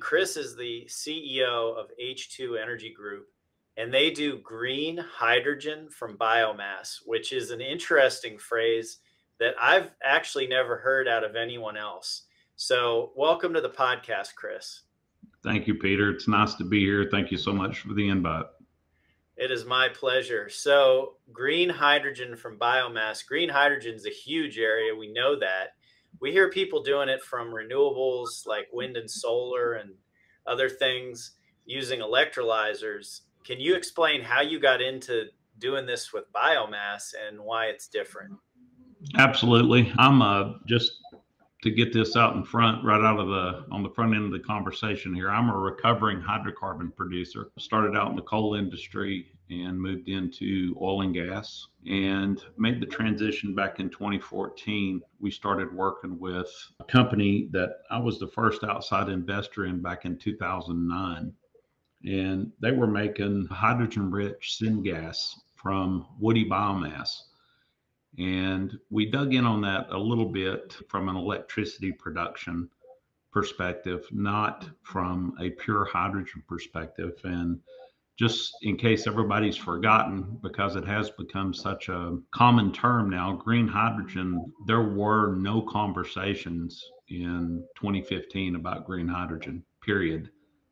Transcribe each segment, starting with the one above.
Chris is the CEO of H2 Energy Group, and they do green hydrogen from biomass, which is an interesting phrase that I've actually never heard out of anyone else. So, welcome to the podcast, Chris. Thank you, Peter. It's nice to be here. Thank you so much for the invite. It is my pleasure. So, green hydrogen from biomass, green hydrogen is a huge area. We know that. We hear people doing it from renewables like wind and solar and other things using electrolyzers. Can you explain how you got into doing this with biomass and why it's different? Absolutely. I'm just to get this out in front, right out of on the front end of the conversation here. I'm a recovering hydrocarbon producer. Started out in the coal industry and moved into oil and gas and made the transition back in 2014. We started working with a company that I was the first outside investor in back in 2009. And they were making hydrogen rich syngas from woody biomass. And we dug in on that a little bit from an electricity production perspective, not from a pure hydrogen perspective. And just in case everybody's forgotten, because it has become such a common term now, green hydrogen, there were no conversations in 2015 about green hydrogen, period.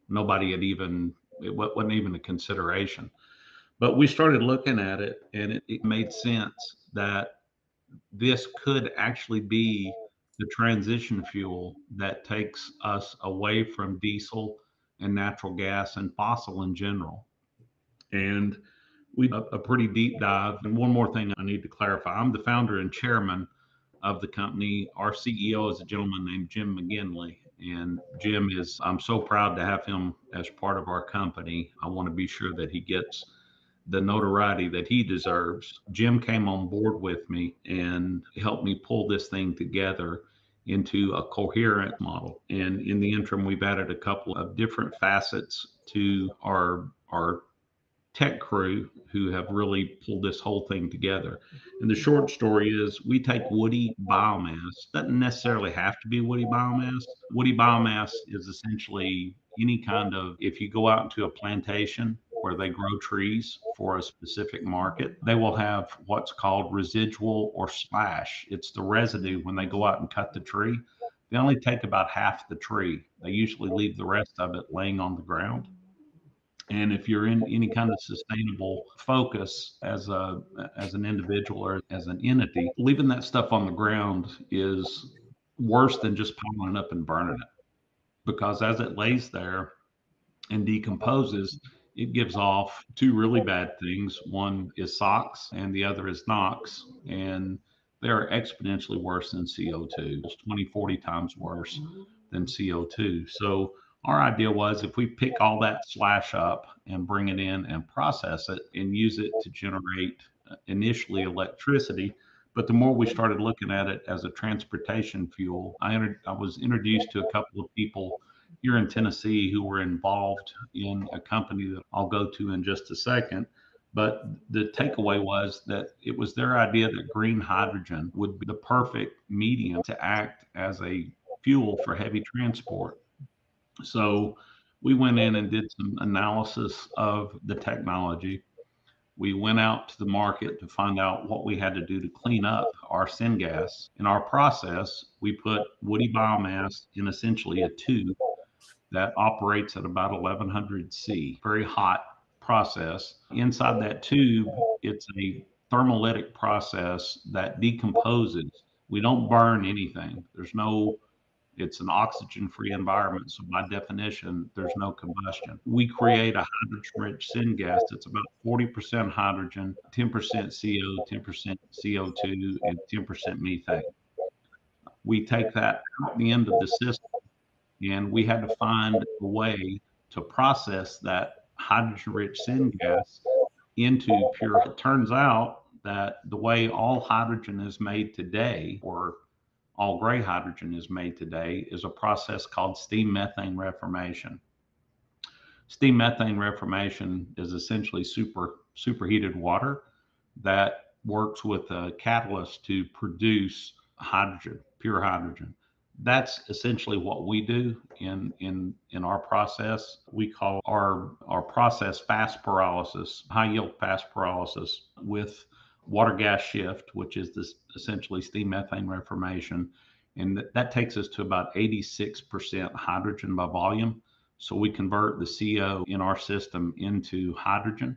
Nobody had it wasn't even a consideration. But we started looking at it, and it made sense that this could actually be the transition fuel that takes us away from diesel and natural gas and fossil in general. And we did a pretty deep dive. And one more thing I need to clarify, I'm the founder and chairman of the company. Our CEO is a gentleman named Jim McGinley. And Jim I'm so proud to have him as part of our company. I want to be sure that he gets the notoriety that he deserves. Jim came on board with me and helped me pull this thing together into a coherent model. And in the interim, we've added a couple of different facets to our tech crew who have really pulled this whole thing together. And the short story is we take woody biomass, doesn't necessarily have to be woody biomass. Woody biomass is essentially any kind of, if you go out into a plantation where they grow trees for a specific market, they will have what's called residual or slash. It's the residue when they go out and cut the tree. They only take about half the tree. They usually leave the rest of it laying on the ground. And if you're in any kind of sustainable focus as an individual or as an entity, leaving that stuff on the ground is worse than just piling it up and burning it. Because as it lays there and decomposes, it gives off two really bad things. One is SOx and the other is NOx. And they're exponentially worse than CO2. It's 20, 40 times worse than CO2. So our idea was if we pick all that slash up and bring it in and process it and use it to generate initially electricity, but the more we started looking at it as a transportation fuel, I was introduced to a couple of people here in Tennessee who were involved in a company that I'll go to in just a second. But the takeaway was that it was their idea that green hydrogen would be the perfect medium to act as a fuel for heavy transport. So we went in and did some analysis of the technology. We went out to the market to find out what we had to do to clean up our syngas. In our process, we put woody biomass in essentially a tube that operates at about 1100 C, very hot process. Inside that tube, it's a thermolytic process that decomposes. We don't burn anything. It's an oxygen-free environment. So by definition, there's no combustion. We create a hydrogen-rich syngas that's about 40% hydrogen, 10% CO, 10% CO2, and 10% methane. We take that out the end of the system, and we had to find a way to process that hydrogen-rich syngas into pure. It turns out that the way all hydrogen is made today, or all gray hydrogen is made today, is a process called steam methane reformation. Steam methane reformation is essentially superheated water that works with a catalyst to produce hydrogen, pure hydrogen. that's essentially what we do in our process. We call our process fast pyrolysis, high yield fast pyrolysis with water gas shift, which is this essentially steam methane reformation. And that takes us to about 86% hydrogen by volume. So we convert the CO in our system into hydrogen.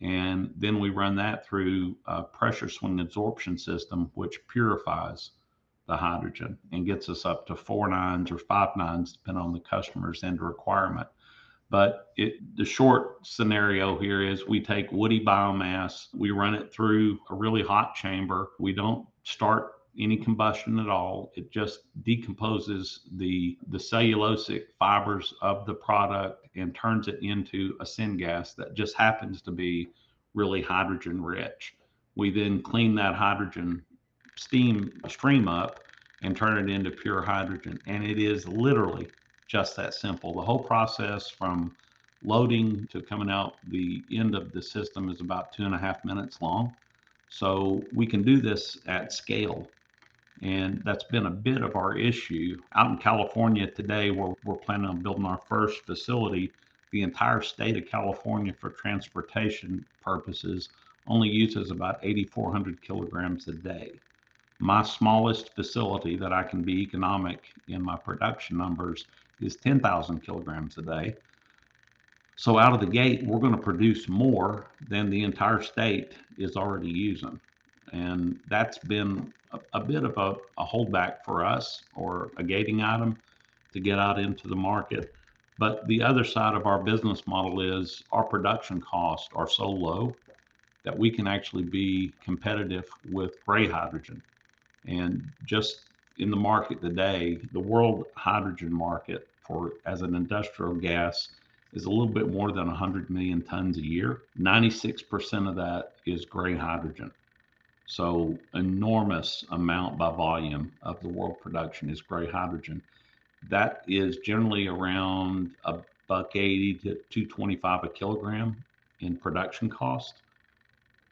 And then we run that through a pressure swing adsorption system, which purifies the hydrogen and gets us up to 4 nines or 5 nines, depending on the customer's end requirement. But the short scenario here is we take woody biomass, we run it through a really hot chamber. We don't start any combustion at all. It just decomposes the cellulosic fibers of the product and turns it into a syngas that just happens to be really hydrogen rich. We then clean that hydrogen steam stream up and turn it into pure hydrogen. And it is literally just that simple. The whole process from loading to coming out the end of the system is about 2.5 minutes long. So we can do this at scale. And that's been a bit of our issue. Out in California today, we're planning on building our first facility. The entire state of California, for transportation purposes, only uses about 8,400 kilograms a day. My smallest facility that I can be economic in my production numbers is 10,000 kilograms a day. So out of the gate, we're going to produce more than the entire state is already using. And that's been a bit of a holdback for us, or a gating item to get out into the market. But the other side of our business model is our production costs are so low that we can actually be competitive with gray hydrogen. And just in the market today, the world hydrogen market for as an industrial gas is a little bit more than 100 million tons a year. 96% of that is gray hydrogen. So enormous amount by volume of the world production is gray hydrogen. That is generally around $1.80 to $2.25 a kilogram in production cost.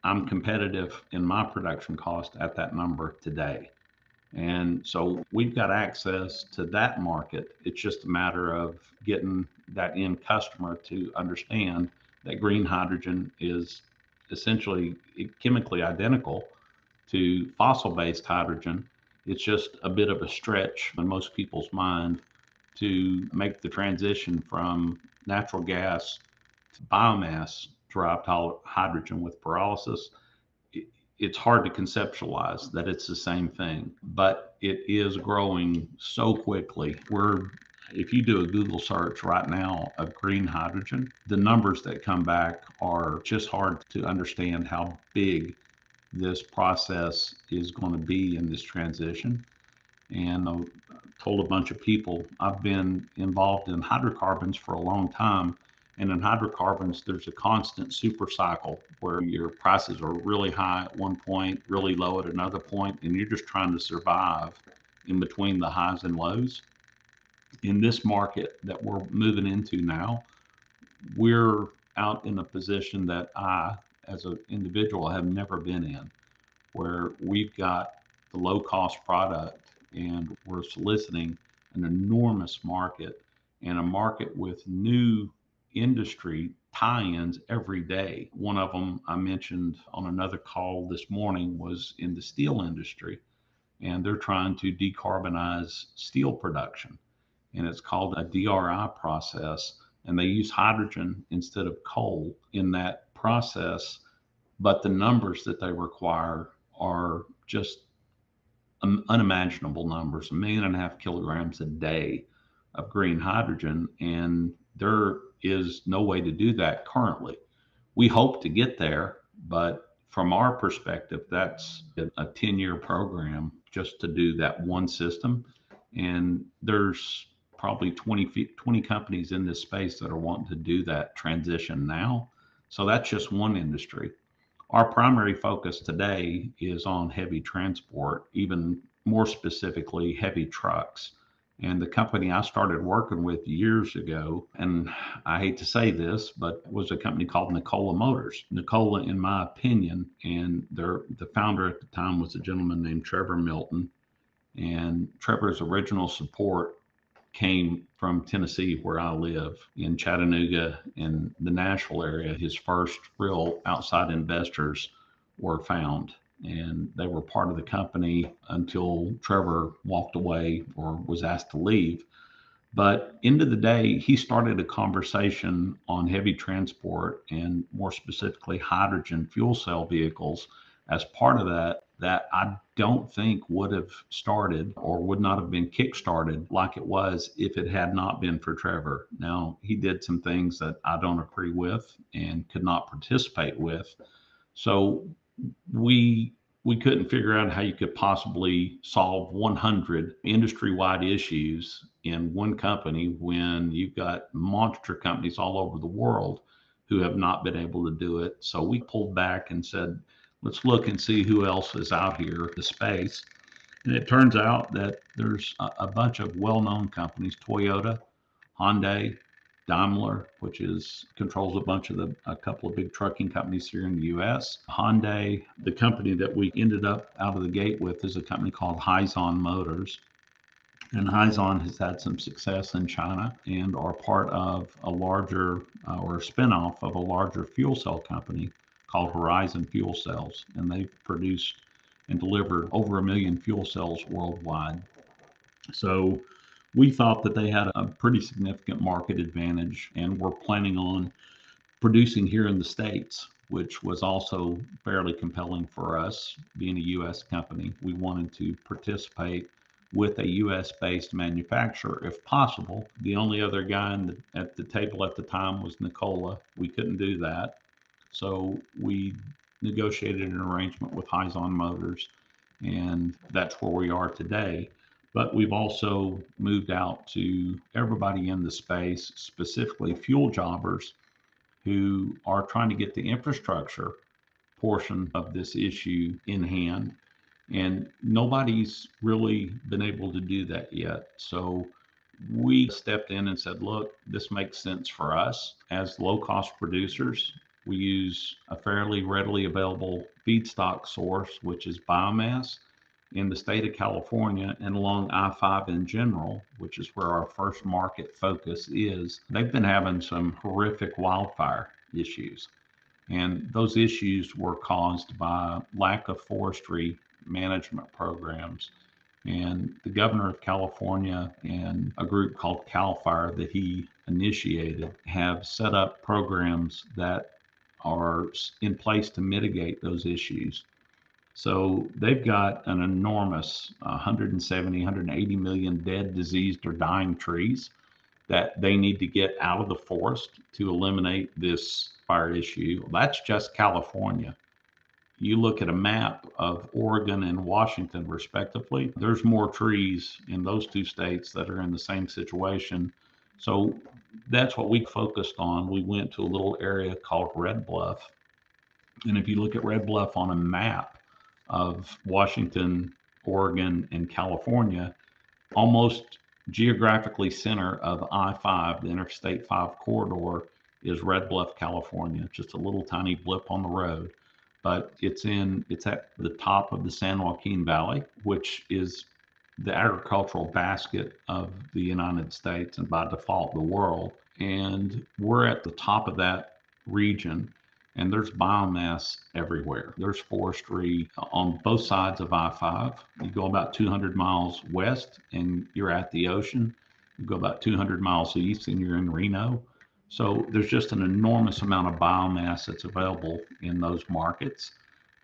I'm competitive in my production cost at that number today. And so we've got access to that market. It's just a matter of getting that end customer to understand that green hydrogen is essentially chemically identical to fossil-based hydrogen. It's just a bit of a stretch in most people's mind to make the transition from natural gas to biomass derived hydrogen with pyrolysis. It's hard to conceptualize that it's the same thing, but it is growing so quickly. If you do a Google search right now of green hydrogen, the numbers that come back are just hard to understand how big this process is going to be in this transition. And I told a bunch of people, I've been involved in hydrocarbons for a long time. And in hydrocarbons, there's a constant super cycle where your prices are really high at one point, really low at another point, and you're just trying to survive in between the highs and lows. In this market that we're moving into now, we're out in a position that I, as an individual, have never been in, where we've got the low cost product and we're soliciting an enormous market, and a market with new industry tie-ins every day. One of them I mentioned on another call this morning was in the steel industry, and they're trying to decarbonize steel production, and it's called a DRI process, and they use hydrogen instead of coal in that process, but the numbers that they require are just unimaginable numbers, 1.5 million kilograms a day of green hydrogen, and there is no way to do that currently. We hope to get there, but from our perspective, that's a 10-year program just to do that one system. And there's probably 20 companies in this space that are wanting to do that transition now. So that's just one industry. Our primary focus today is on heavy transport, even more specifically, heavy trucks. And the company I started working with years ago, and I hate to say this, but it was a company called Nikola Motors. Nikola, in my opinion, and the founder at the time was a gentleman named Trevor Milton. And Trevor's original support came from Tennessee, where I live, in Chattanooga, in the Nashville area. His first real outside investors were found, and they were part of the company until Trevor walked away or was asked to leave. But end of the day, he started a conversation on heavy transport and more specifically hydrogen fuel cell vehicles as part of that I don't think would have started or would not have been kickstarted like it was if it had not been for Trevor. Now, he did some things that I don't agree with and could not participate with. So we we couldn't figure out how you could possibly solve 100 industry-wide issues in one company when you've got monster companies all over the world who have not been able to do it. So we pulled back and said, let's look and see who else is out here in the space. And it turns out that there's a bunch of well-known companies: Toyota, Hyundai, Daimler, which is controls a couple of big trucking companies here in the U.S. Hyundai, the company that we ended up out of the gate with, is a company called Hyzon Motors. And Hyzon has had some success in China and are part of a larger or a spinoff of a larger fuel cell company called Horizon Fuel Cells. And they've produced and delivered over 1 million fuel cells worldwide. So we thought that they had a pretty significant market advantage and were planning on producing here in the States, which was also fairly compelling for us. Being a US company, we wanted to participate with a US based manufacturer if possible. The only other guy at the table at the time was Nikola. We couldn't do that. So we negotiated an arrangement with Hyzon Motors, and that's where we are today. But we've also moved out to everybody in the space, specifically fuel jobbers who are trying to get the infrastructure portion of this issue in hand. And nobody's really been able to do that yet. So we stepped in and said, look, this makes sense for us as low cost producers. We use a fairly readily available feedstock source, which is biomass in the state of California and along I-5 in general, which is where our first market focus is. They've been having some horrific wildfire issues. And those issues were caused by lack of forestry management programs. And the governor of California and a group called CAL FIRE that he initiated have set up programs that are in place to mitigate those issues. So they've got an enormous 170, 180 million dead, diseased, or dying trees that they need to get out of the forest to eliminate this fire issue. That's just California. You look at a map of Oregon and Washington, respectively, there's more trees in those two states that are in the same situation. So that's what we focused on. We went to a little area called Red Bluff. And if you look at Red Bluff on a map of Washington, Oregon, and California, almost geographically center of I-5, the Interstate 5 corridor, is Red Bluff, California. Just a little tiny blip on the road, but it's at the top of the San Joaquin Valley, which is the agricultural basket of the United States and by default the world. And we're at the top of that region, and there's biomass everywhere. There's forestry on both sides of I-5. You go about 200 miles west and you're at the ocean. You go about 200 miles east and you're in Reno. So there's just an enormous amount of biomass that's available in those markets.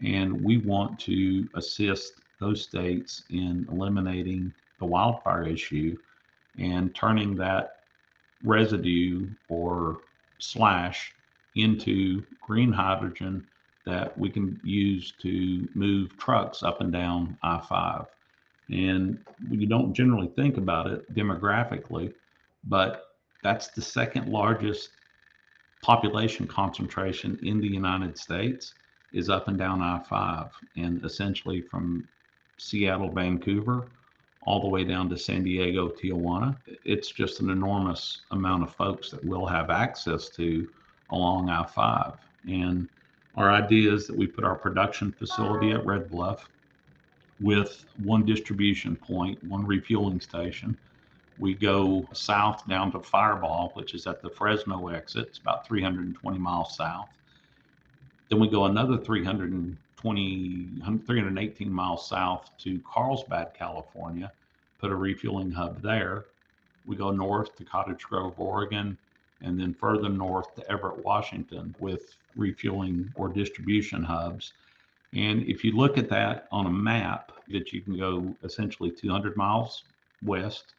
And we want to assist those states in eliminating the wildfire issue and turning that residue or slash into green hydrogen that we can use to move trucks up and down I-5. And you don't generally think about it demographically, but that's the second largest population concentration in the United States is up and down I-5, and essentially from Seattle, Vancouver, all the way down to San Diego, Tijuana. It's just an enormous amount of folks that we'll have access to along I-5. And our idea is that we put our production facility at Red Bluff. with one distribution point, one refueling station. We go south down to Fireball, which is at the Fresno exit. It's about 320 miles south. Then we go another 318 miles south to Carlsbad, California, put a refueling hub there. We go north to Cottage Grove, Oregon, and then further north to Everett, Washington, with refueling or distribution hubs. And if you look at that on a map, that you can go essentially 200 miles west,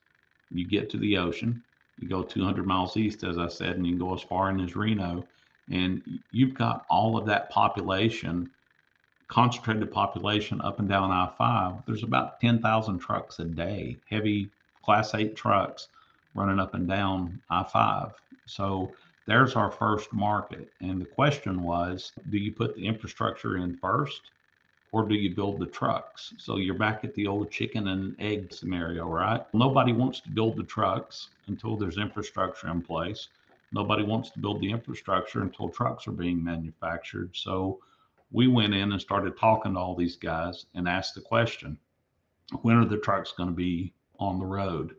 you get to the ocean. You go 200 miles east, as I said, and you can go as far in as Reno. And you've got all of that population, concentrated population up and down I-5. There's about 10,000 trucks a day, heavy Class 8 trucks running up and down I-5. So there's our first market. And the question was, do you put the infrastructure in first, or do you build the trucks? So you're back at the old chicken and egg scenario, right? Nobody wants to build the trucks until there's infrastructure in place. Nobody wants to build the infrastructure until trucks are being manufactured. So we went in and started talking to all these guys and asked the question, when are the trucks going to be on the road?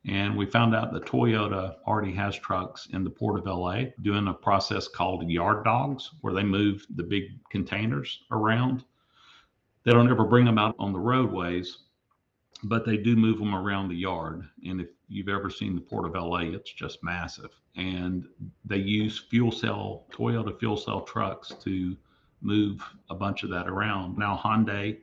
And we found out that Toyota already has trucks in the port of LA doing a process called yard dogs, where they move the big containers around. They don't ever bring them out on the roadways, but they do move them around the yard. And if you've ever seen the port of LA, it's just massive. And they use Toyota fuel cell trucks to move a bunch of that around. Now Hyundai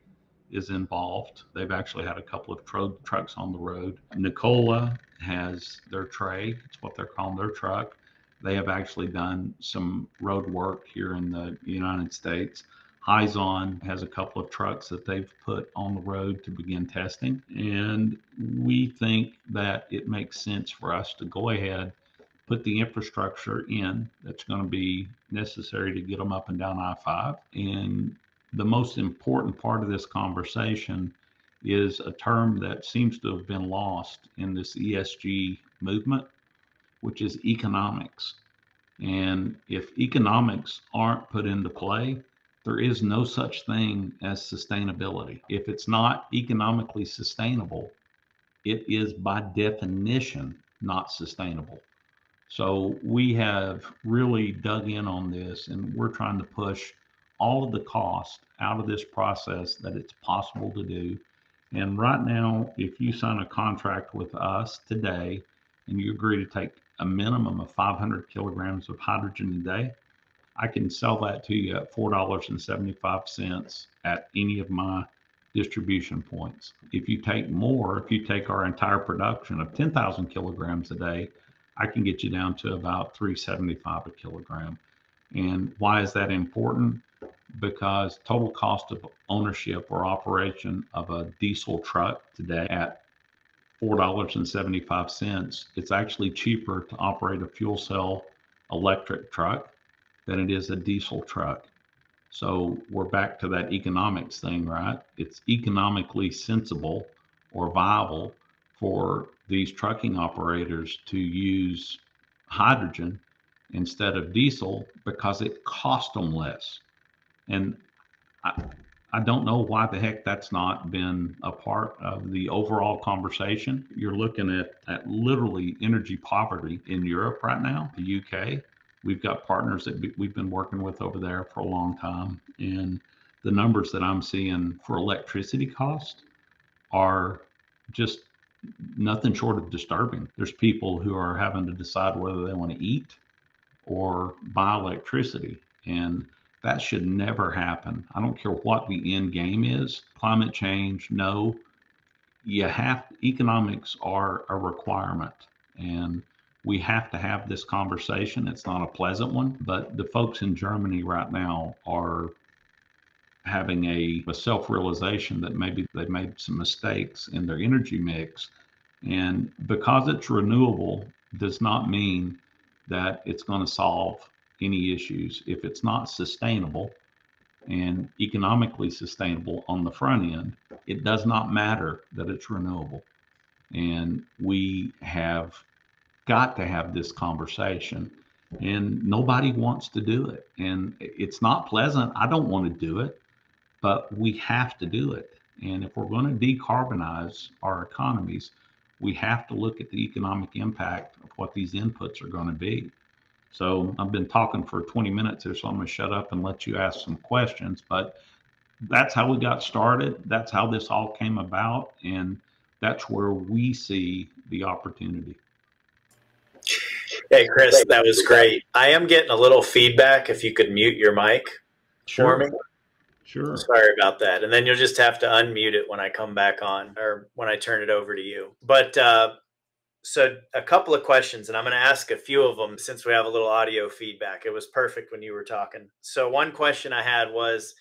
is involved. They've actually had a couple of trucks on the road. Nikola has their tray. It's what they're calling their truck. They have actually done some road work here in the United States. Hyzon has a couple of trucks that they've put on the road to begin testing. And we think that it makes sense for us to go ahead, put the infrastructure in that's going to be necessary to get them up and down I-5. And the most important part of this conversation is a term that seems to have been lost in this ESG movement, which is economics. And if economics aren't put into play, there is no such thing as sustainability. If it's not economically sustainable, it is by definition not sustainable. So we have really dug in on this, and we're trying to push all of the cost out of this process that it's possible to do. And right now, if you sign a contract with us today and you agree to take a minimum of 500 kilograms of hydrogen a day, I can sell that to you at $4.75 at any of my distribution points. If you take more, if you take our entire production of 10,000 kilograms a day, I can get you down to about $3.75 a kilogram. And why is that important? Because total cost of ownership or operation of a diesel truck today at $4.75, it's actually cheaper to operate a fuel cell electric truck than it is a diesel truck. So we're back to that economics thing, right? It's economically sensible or viable for these trucking operators to use hydrogen instead of diesel because it costs them less. And I don't know why the heck that's not been a part of the overall conversation. You're looking at literally energy poverty in Europe right now, the UK. We've got partners that we've been working with over there for a long time. And the numbers that I'm seeing for electricity cost are just nothing short of disturbing. There's people who are having to decide whether they want to eat or buy electricity. And that should never happen. I don't care what the end game is. Climate change, no. Economics are a requirement. And we have to have this conversation. It's not a pleasant one, but the folks in Germany right now are having a self-realization that maybe they made some mistakes in their energy mix. And because it's renewable does not mean that it's going to solve any issues. If it's not sustainable and economically sustainable on the front end, it does not matter that it's renewable. And we have got to have this conversation, and nobody wants to do it. And it's not pleasant. I don't want to do it, but we have to do it. And if we're going to decarbonize our economies, we have to look at the economic impact of what these inputs are going to be. So I've been talking for 20 minutes here, so I'm going to shut up and let you ask some questions. But that's how we got started. That's how this all came about. And that's where we see the opportunity. Hey, Chris, that was great. I am getting a little feedback. If you could mute your mic for me. Sure. Sorry about that. And then you'll just have to unmute it when I come back on or when I turn it over to you. But so a couple of questions, and I'm going to ask a few of them since we have a little audio feedback. It was perfect when you were talking. So one question I had was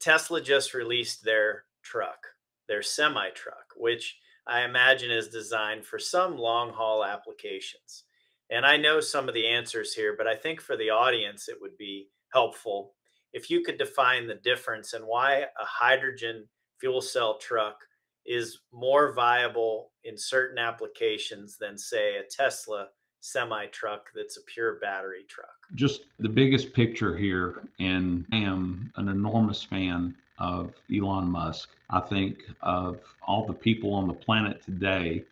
Tesla just released their truck, their semi truck, which I imagine is designed for some long haul applications. And I know some of the answers here, but I think for the audience, it would be helpful if you could define the difference and why a hydrogen fuel cell truck is more viable in certain applications than, say, a Tesla semi truck that's a pure battery truck. Just the biggest picture here, and I am an enormous fan of Elon Musk. I think of all the people on the planet today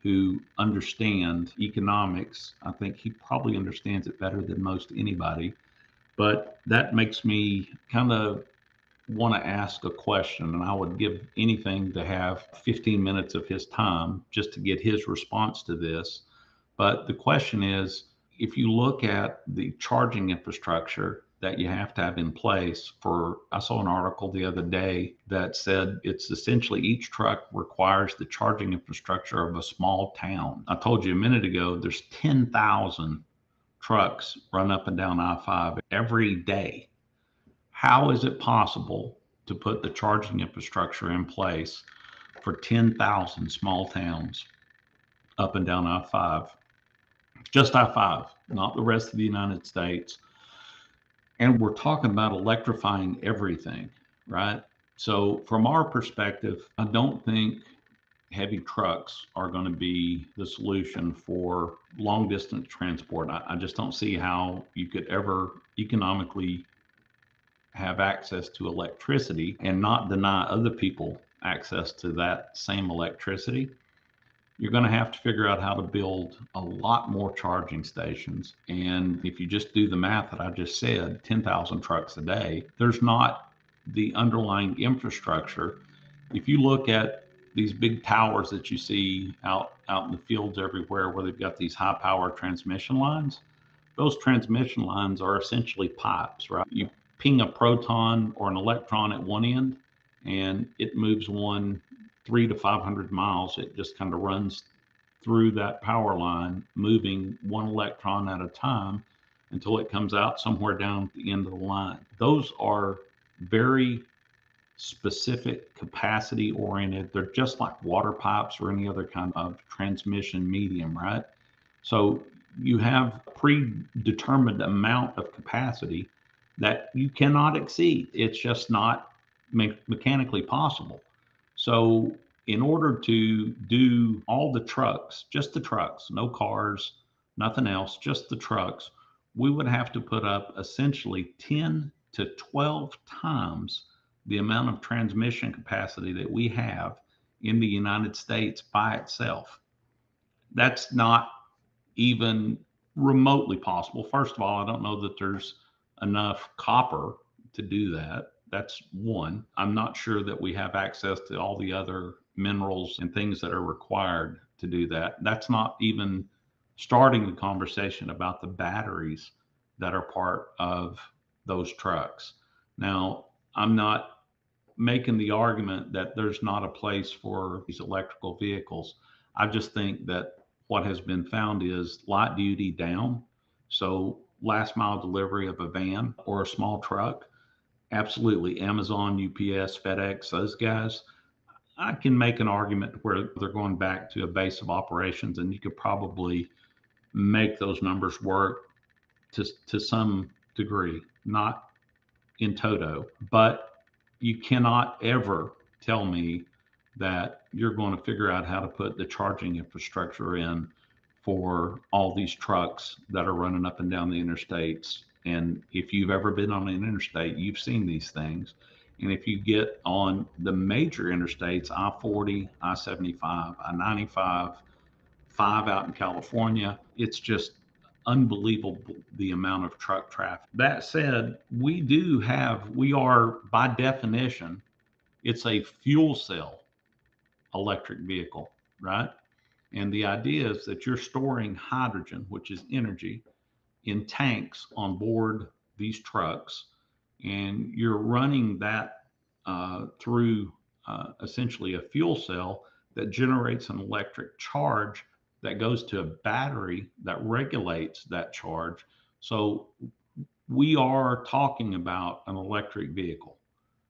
who understand economics. I think he probably understands it better than most anybody. But that makes me kind of want to ask a question, and I would give anything to have 15 minutes of his time just to get his response to this. But the question is, if you look at the charging infrastructure that you have to have in place for, I saw an article the other day that said it's essentially each truck requires the charging infrastructure of a small town. I told you a minute ago, there's 10,000 trucks run up and down I-5 every day. How is it possible to put the charging infrastructure in place for 10,000 small towns up and down I-5? Just I-5, not the rest of the United States. And we're talking about electrifying everything, right? So from our perspective, I don't think heavy trucks are going to be the solution for long distance transport. I just don't see how you could ever economically have access to electricity and not deny other people access to that same electricity. You're going to have to figure out how to build a lot more charging stations. And if you just do the math that I just said, 10,000 trucks a day, there's not the underlying infrastructure. If you look at these big towers that you see out in the fields everywhere where they've got these high power transmission lines, those transmission lines are essentially pipes, right? You ping a proton or an electron at one end and it moves one 300 to 500 miles. It just kind of runs through that power line, moving one electron at a time until it comes out somewhere down at the end of the line. Those are very specific, capacity oriented. They're just like water pipes or any other kind of transmission medium, right? So you have a predetermined amount of capacity that you cannot exceed. It's just not mechanically possible. So in order to do all the trucks, just the trucks, no cars, nothing else, just the trucks, we would have to put up essentially 10 to 12 times the amount of transmission capacity that we have in the United States by itself. That's not even remotely possible. First of all, I don't know that there's enough copper to do that. That's one. I'm not sure that we have access to all the other minerals and things that are required to do that. That's not even starting the conversation about the batteries that are part of those trucks. Now, I'm not making the argument that there's not a place for these electrical vehicles. I just think that what has been found is light duty down. So last mile delivery of a van or a small truck, absolutely. Amazon, UPS, FedEx, those guys, I can make an argument where they're going back to a base of operations, and you could probably make those numbers work to some degree, not in toto, but you cannot ever tell me that you're going to figure out how to put the charging infrastructure in for all these trucks that are running up and down the interstates. And if you've ever been on an interstate, you've seen these things. And if you get on the major interstates, I-40, I-75, I-95, 5 out in California, it's just unbelievable the amount of truck traffic. That said, we are by definition, it's a fuel cell electric vehicle, right? And the idea is that you're storing hydrogen, which is energy, in tanks on board these trucks, and you're running that through essentially a fuel cell that generates an electric charge that goes to a battery that regulates that charge. So we are talking about an electric vehicle.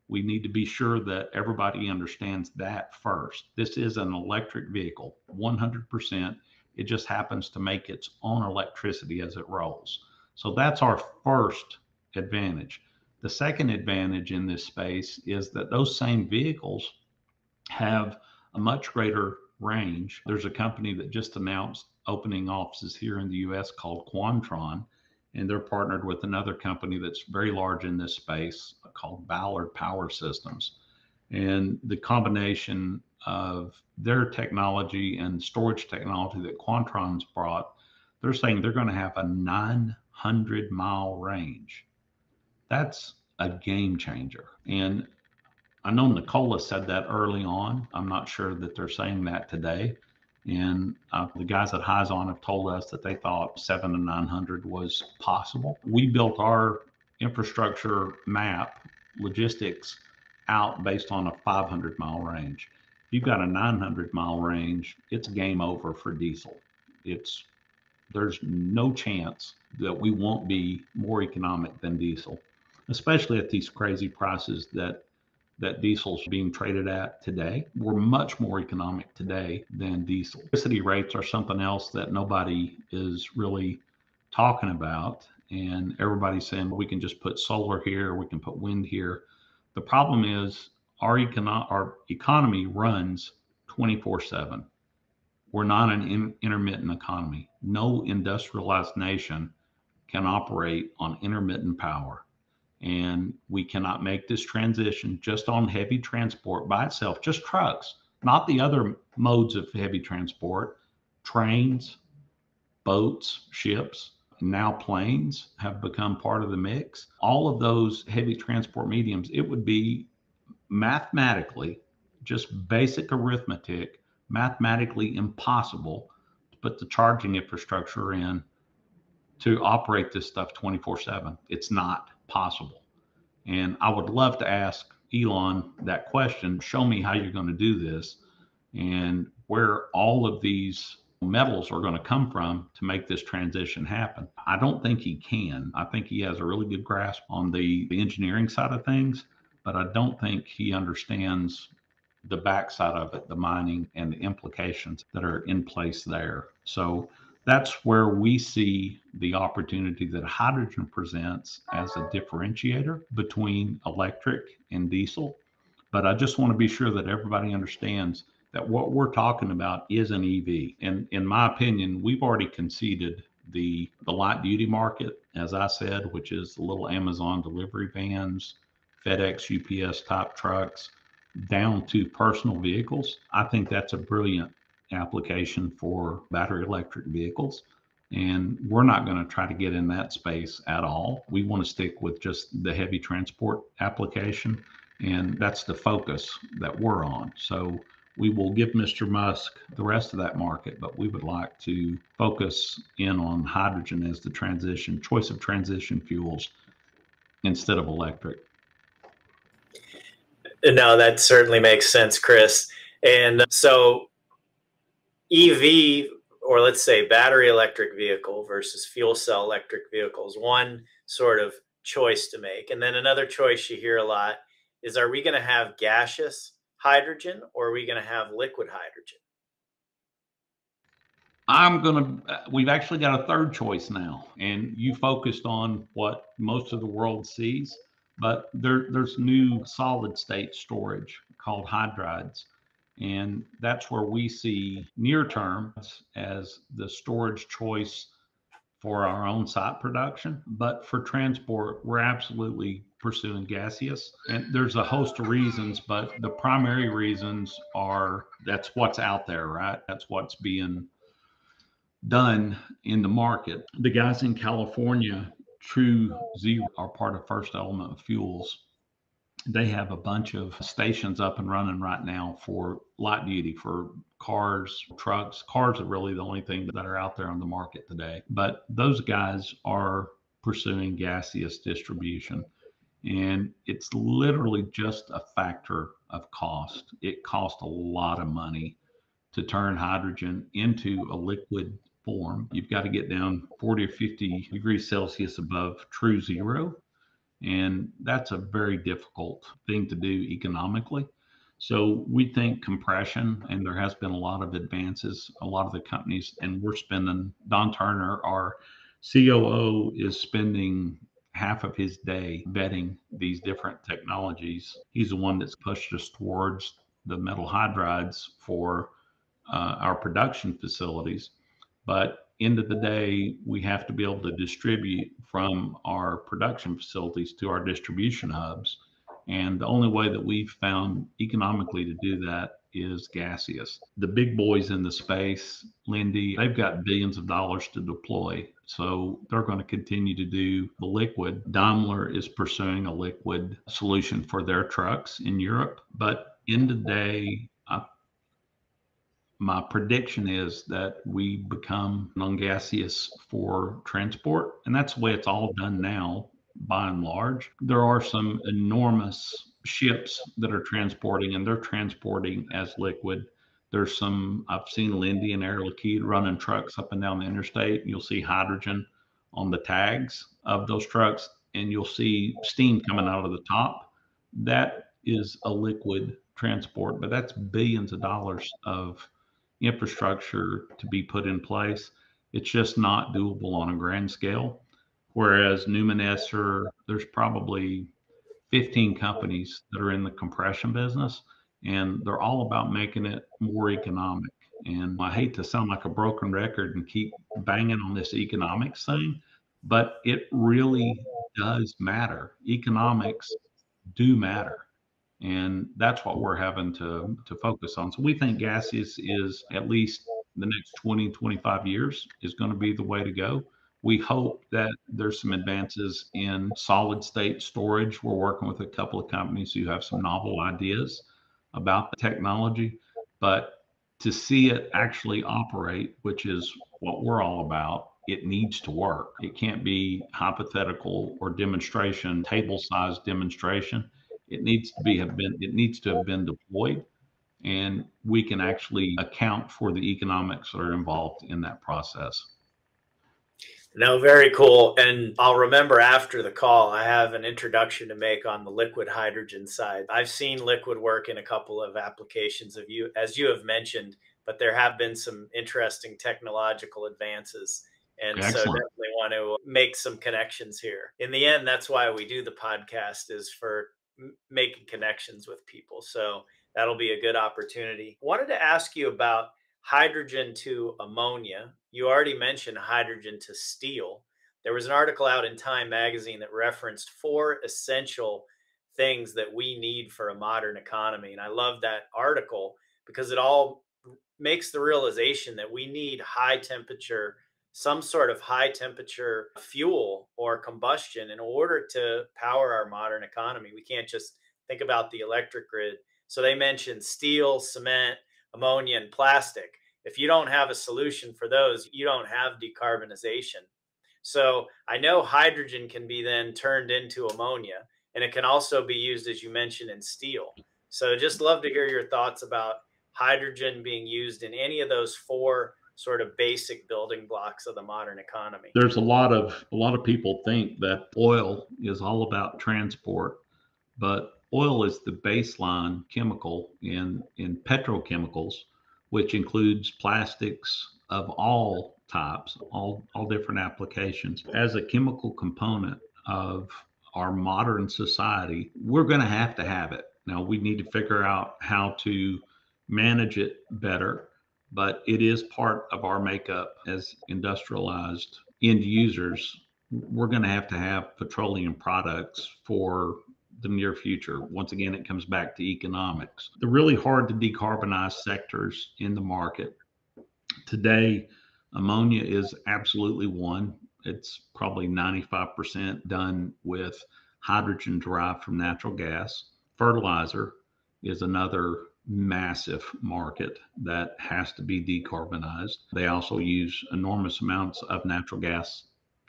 We need to be sure that everybody understands that first. This is an electric vehicle, 100%. It just happens to make its own electricity as it rolls. So that's our first advantage. The second advantage in this space is that those same vehicles have a much greater range. There's a company that just announced opening offices here in the US called Quantron, and they're partnered with another company that's very large in this space called Ballard Power Systems. And the combination of their technology and storage technology that Quantron's brought, they're saying they're going to have a 900-mile range. That's a game changer. And I know Nicola said that early on. I'm not sure that they're saying that today. And the guys at Hyzon have told us that they thought 7 to 900 was possible. We built our infrastructure map, logistics, out based on a 500-mile range. If you've got a 900-mile range, it's game over for diesel. There's no chance that we won't be more economic than diesel, especially at these crazy prices that diesel's being traded at today. We're much more economic today than diesel. Electricity rates are something else that nobody is really talking about. And everybody's saying, well, we can just put solar here, we can put wind here. The problem is our economy runs 24/7. We're not an intermittent economy. No industrialized nation can operate on intermittent power. And we cannot make this transition just on heavy transport by itself, just trucks, not the other modes of heavy transport. Trains, boats, ships, now planes have become part of the mix. All of those heavy transport mediums, it would be mathematically, just basic arithmetic, mathematically impossible to put the charging infrastructure in to operate this stuff 24/7. It's not possible. And I would love to ask Elon that question, show me how you're going to do this and where all of these metals are going to come from to make this transition happen. I don't think he can. I think he has a really good grasp on the engineering side of things, but I don't think he understands the backside of it, the mining and the implications that are in place there. So that's where we see the opportunity that hydrogen presents as a differentiator between electric and diesel. But I just want to be sure that everybody understands that what we're talking about is an EV. And in my opinion, we've already conceded the light duty market, as I said, which is the little Amazon delivery vans, FedEx, UPS type trucks, down to personal vehicles. I think that's a brilliant application for battery electric vehicles. And we're not going to try to get in that space at all. We want to stick with just the heavy transport application. And that's the focus that we're on. So we will give Mr. Musk the rest of that market, but we would like to focus in on hydrogen as the choice of transition fuels instead of electric. No, that certainly makes sense, Chris. And so EV, or let's say battery electric vehicle versus fuel cell electric vehicles, one sort of choice to make. And then another choice you hear a lot is, are we going to have gaseous hydrogen or are we going to have liquid hydrogen? We've actually got a third choice now, and you focused on what most of the world sees, but there's new solid state storage called hydrides. And that's where we see near term as the storage choice for our own site production. But for transport, we're absolutely pursuing gaseous. And there's a host of reasons, but the primary reasons are that's what's out there, right? That's what's being done in the market. The guys in California, True Zero, are part of First Element Fuels. They have a bunch of stations up and running right now for light duty, for cars, trucks. Cars are really the only thing that are out there on the market today. But those guys are pursuing gaseous distribution. And it's literally just a factor of cost. It costs a lot of money to turn hydrogen into a liquid form. You've got to get down 40 or 50 degrees Celsius above true zero. And that's a very difficult thing to do economically. So we think compression, and there has been a lot of advances, a lot of the companies, and we're spending, Don Turner, our COO, is spending half of his day vetting these different technologies. He's the one that's pushed us towards the metal hydrides for our production facilities. But end of the day, we have to be able to distribute from our production facilities to our distribution hubs. And the only way that we've found economically to do that is gaseous. The big boys in the space, Lindy, they've got billions of dollars to deploy. So they're going to continue to do the liquid. Daimler is pursuing a liquid solution for their trucks in Europe. But end of the day, my prediction is that we become non-gaseous for transport, and that's the way it's all done now, by and large. There are some enormous ships that are transporting, and they're transporting as liquid. There's some, I've seen Lindy and Air Liquide running trucks up and down the interstate. You'll see hydrogen on the tags of those trucks, and you'll see steam coming out of the top. That is a liquid transport, but that's billions of dollars of infrastructure to be put in place. It's just not doable on a grand scale. Whereas Numinescer, there's probably 15 companies that are in the compression business, and they're all about making it more economic. And I hate to sound like a broken record and keep banging on this economics thing, but it really does matter. Economics do matter. And that's what we're having to focus on. So we think gaseous is at least the next 20, 25 years is going to be the way to go. We hope that there's some advances in solid state storage. We're working with a couple of companies who have some novel ideas about the technology, but to see it actually operate, which is what we're all about, it needs to work. It can't be hypothetical or demonstration, table-sized demonstration. It needs to have been deployed, and we can actually account for the economics that are involved in that process. No, very cool. And I'll remember after the call, I have an introduction to make on the liquid hydrogen side. I've seen liquid work in a couple of applications of you, as you have mentioned, but there have been some interesting technological advances. And so Excellent. definitely want to make some connections here. In the end, that's why we do the podcast, is for making connections with people. So that'll be a good opportunity. Wanted to ask you about hydrogen to ammonia. You already mentioned hydrogen to steel. There was an article out in Time magazine that referenced 4 essential things that we need for a modern economy. And I love that article because it all makes the realization that we need high temperature, some sort of high temperature fuel or combustion in order to power our modern economy. We can't just think about the electric grid. So they mentioned steel, cement, ammonia, and plastic. If you don't have a solution for those, you don't have decarbonization. So I know hydrogen can be then turned into ammonia, and it can also be used, as you mentioned, in steel. So just love to hear your thoughts about hydrogen being used in any of those 4 sort of basic building blocks of the modern economy. There's a lot of people think that oil is all about transport, but oil is the baseline chemical in petrochemicals, which includes plastics of all types, all different applications. As a chemical component of our modern society, we're going to have it. Now we need to figure out how to manage it better, but it is part of our makeup as industrialized end users, we're going to have petroleum products for the near future. Once again, it comes back to economics. The really hard to decarbonize sectors in the market today, ammonia is absolutely one. It's probably 95% done with hydrogen derived from natural gas. Fertilizer is another massive market that has to be decarbonized. They also use enormous amounts of natural gas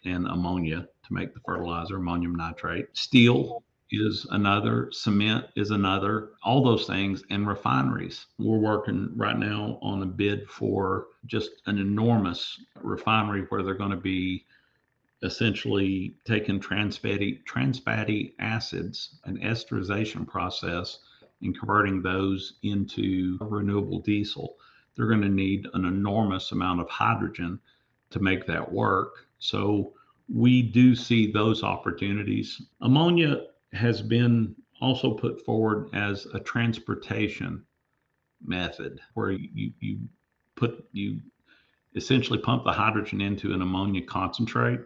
and ammonia to make the fertilizer, ammonium nitrate. Steel is another, cement is another, all those things, and refineries. We're working right now on a bid for just an enormous refinery where they're going to be essentially taking trans fatty acids, an esterization process, and converting those into renewable diesel. They're going to need an enormous amount of hydrogen to make that work. So we do see those opportunities. Ammonia has been also put forward as a transportation method where you essentially pump the hydrogen into an ammonia concentrate,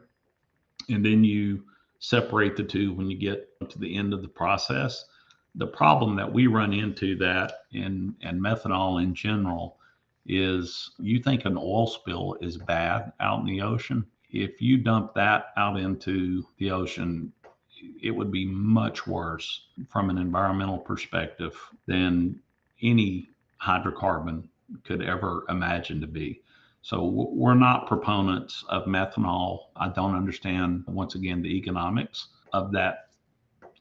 and then you separate the two when you get to the end of the process. The problem that we run into that and methanol in general is you think an oil spill is bad out in the ocean. If you dump that out into the ocean, it would be much worse from an environmental perspective than any hydrocarbon could ever imagine to be. So we're not proponents of methanol. I don't understand, once again, the economics of that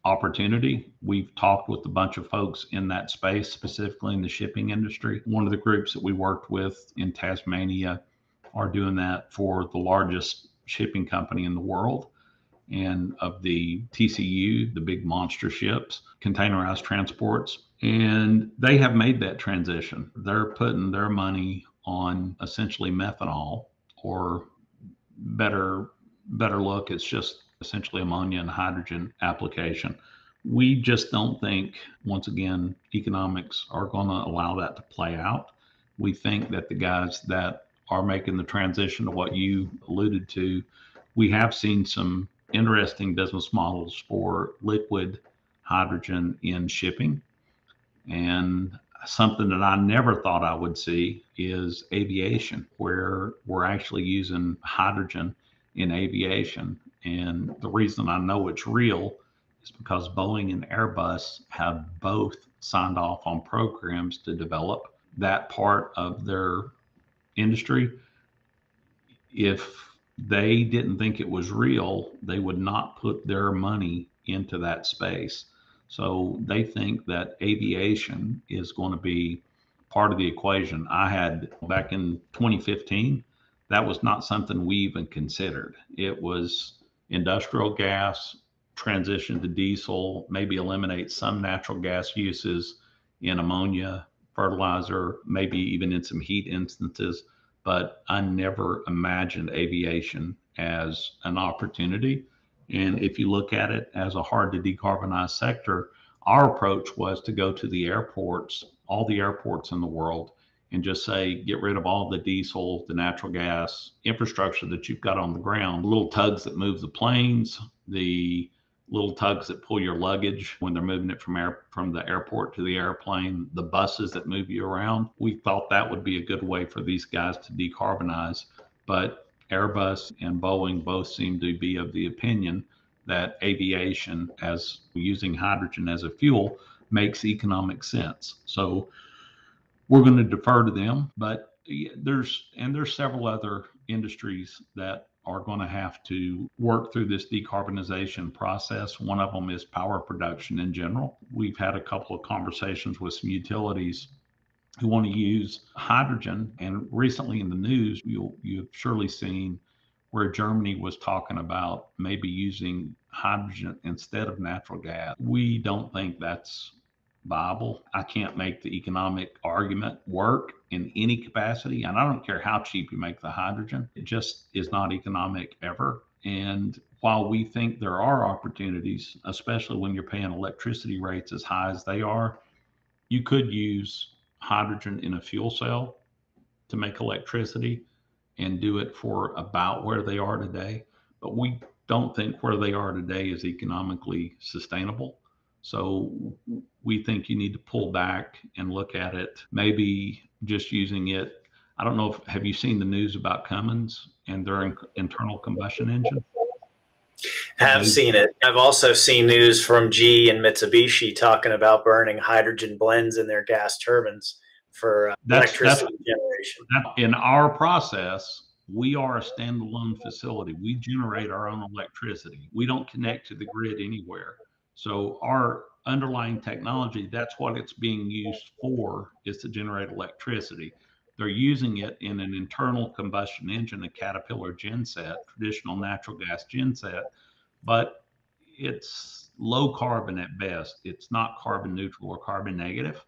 opportunity. We've talked with a bunch of folks in that space, specifically in the shipping industry. One of the groups that we worked with in Tasmania are doing that for the largest shipping company in the world. And of the TCU, the big monster ships, containerized transports, and they have made that transition. They're putting their money on essentially methanol, or better look, it's just essentially ammonia and hydrogen application. We just don't think, once again, economics are going to allow that to play out. We think that the guys that are making the transition to what you alluded to, we have seen some interesting business models for liquid hydrogen in shipping. And something that I never thought I would see is aviation, where we're actually using hydrogen in aviation. And the reason I know it's real is because Boeing and Airbus have both signed off on programs to develop that part of their industry. If they didn't think it was real, they would not put their money into that space. So they think that aviation is going to be part of the equation. I had back in 2015, that was not something we even considered. It was industrial gas, transition to diesel, maybe eliminate some natural gas uses in ammonia, fertilizer, maybe even in some heat instances. But I never imagined aviation as an opportunity. And if you look at it as a hard to decarbonize sector, our approach was to go to the airports, all the airports in the world, and just say, get rid of all the diesel, the natural gas infrastructure that you've got on the ground, the little tugs that move the planes, the little tugs that pull your luggage when they're moving it from the airport to the airplane, the buses that move you around. We thought that would be a good way for these guys to decarbonize. But Airbus and Boeing both seem to be of the opinion that aviation, as using hydrogen as a fuel, makes economic sense. So we're going to defer to them. But there's several other industries that are going to have to work through this decarbonization process. One of them is power production in general. We've had a couple of conversations with some utilities who want to use hydrogen. And recently in the news, you've surely seen where Germany was talking about maybe using hydrogen instead of natural gas. We don't think that's viable. I can't make the economic argument work in any capacity. And I don't care how cheap you make the hydrogen, it just is not economic ever. And while we think there are opportunities, especially when you're paying electricity rates as high as they are, you could use hydrogen in a fuel cell to make electricity. and do it for about where they are today. But we don't think where they are today is economically sustainable. So we think you need to pull back and look at it, maybe just using it. I don't know if have you seen the news about Cummins and their internal combustion engine? Have They seen it. I've also seen news from GE and Mitsubishi talking about burning hydrogen blends in their gas turbines for that's electricity generation. in our process. We are a standalone facility. We generate our own electricity. We don't connect to the grid anywhere. So our underlying technology, that's what it's being used for, is to generate electricity. They're using it in an internal combustion engine, a Caterpillar genset, traditional natural gas genset, but it's low carbon at best. It's not carbon neutral or carbon negative.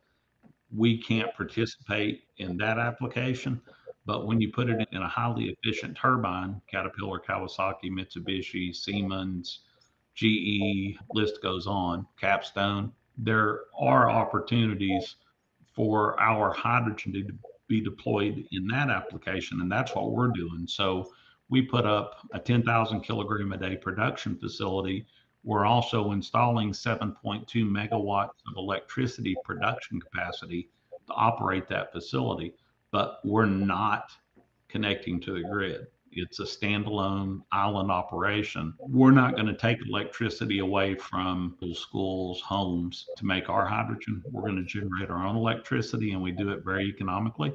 We can't participate in that application. But when you put it in a highly efficient turbine, Caterpillar, Kawasaki, Mitsubishi, Siemens, GE, list goes on, Capstone, there are opportunities for our hydrogen to be deployed in that application. And that's what we're doing. So we put up a 10,000 kilogram a day production facility. We're also installing 7.2 megawatts of electricity production capacity to operate that facility, but we're not connecting to the grid. It's a standalone island operation. We're not going to take electricity away from schools, homes to make our hydrogen. We're going to generate our own electricity, and we do it very economically.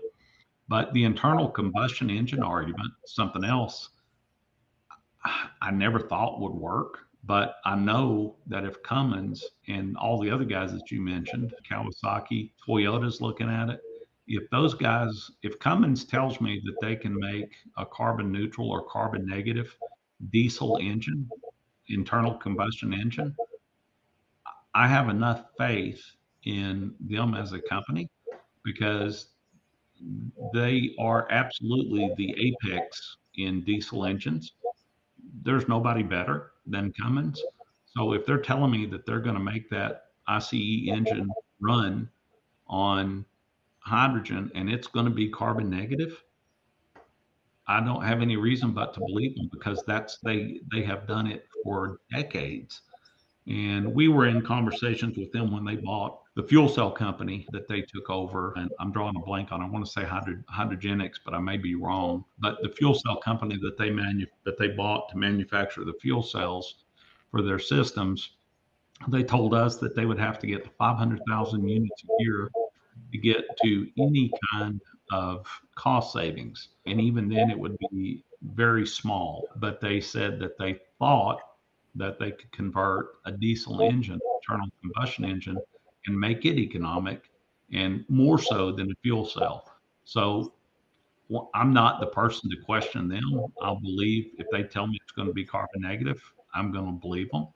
But the internal combustion engine argument, something else I never thought would work. But I know that if Cummins and all the other guys that you mentioned, Kawasaki, Toyota's looking at it, if those guys, if Cummins tells me that they can make a carbon neutral or carbon negative diesel engine, internal combustion engine, I have enough faith in them as a company because they are absolutely the apex in diesel engines. There's nobody better than Cummins. So if they're telling me that they're going to make that ICE engine run on hydrogen and it's going to be carbon negative, I don't have any reason but to believe them because they have done it for decades. And we were in conversations with them when they bought the fuel cell company that they took over. And I'm drawing a blank on, I want to say Hydrogenics, but I may be wrong. But the fuel cell company that they bought to manufacture the fuel cells for their systems, they told us that they would have to get to 500,000 units a year to get to any kind of cost savings. And even then, it would be very small. But they said that they thought that they could convert a diesel engine, internal combustion engine, and make it economic and more so than a fuel cell. So I'm not the person to question them. I'll believe if they tell me it's going to be carbon negative, I'm going to believe them.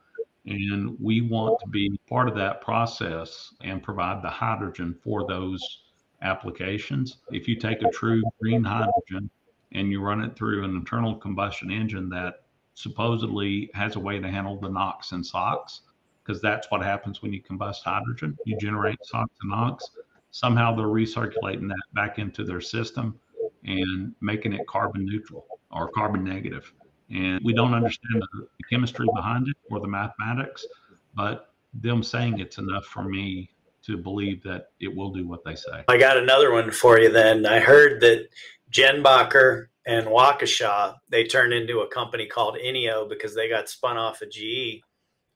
And we want to be part of that process and provide the hydrogen for those applications. If you take a true green hydrogen and you run it through an internal combustion engine that supposedly has a way to handle the NOx and SOx, because that's what happens when you combust hydrogen. You generate SOx and NOx. Somehow they're recirculating that back into their system and making it carbon neutral or carbon negative. And we don't understand the chemistry behind it or the mathematics, but them saying it's enough for me to believe that it will do what they say. I got another one for you then. I heard that Jenbacher and Waukesha, they turned into a company called Ineo because they got spun off of GE.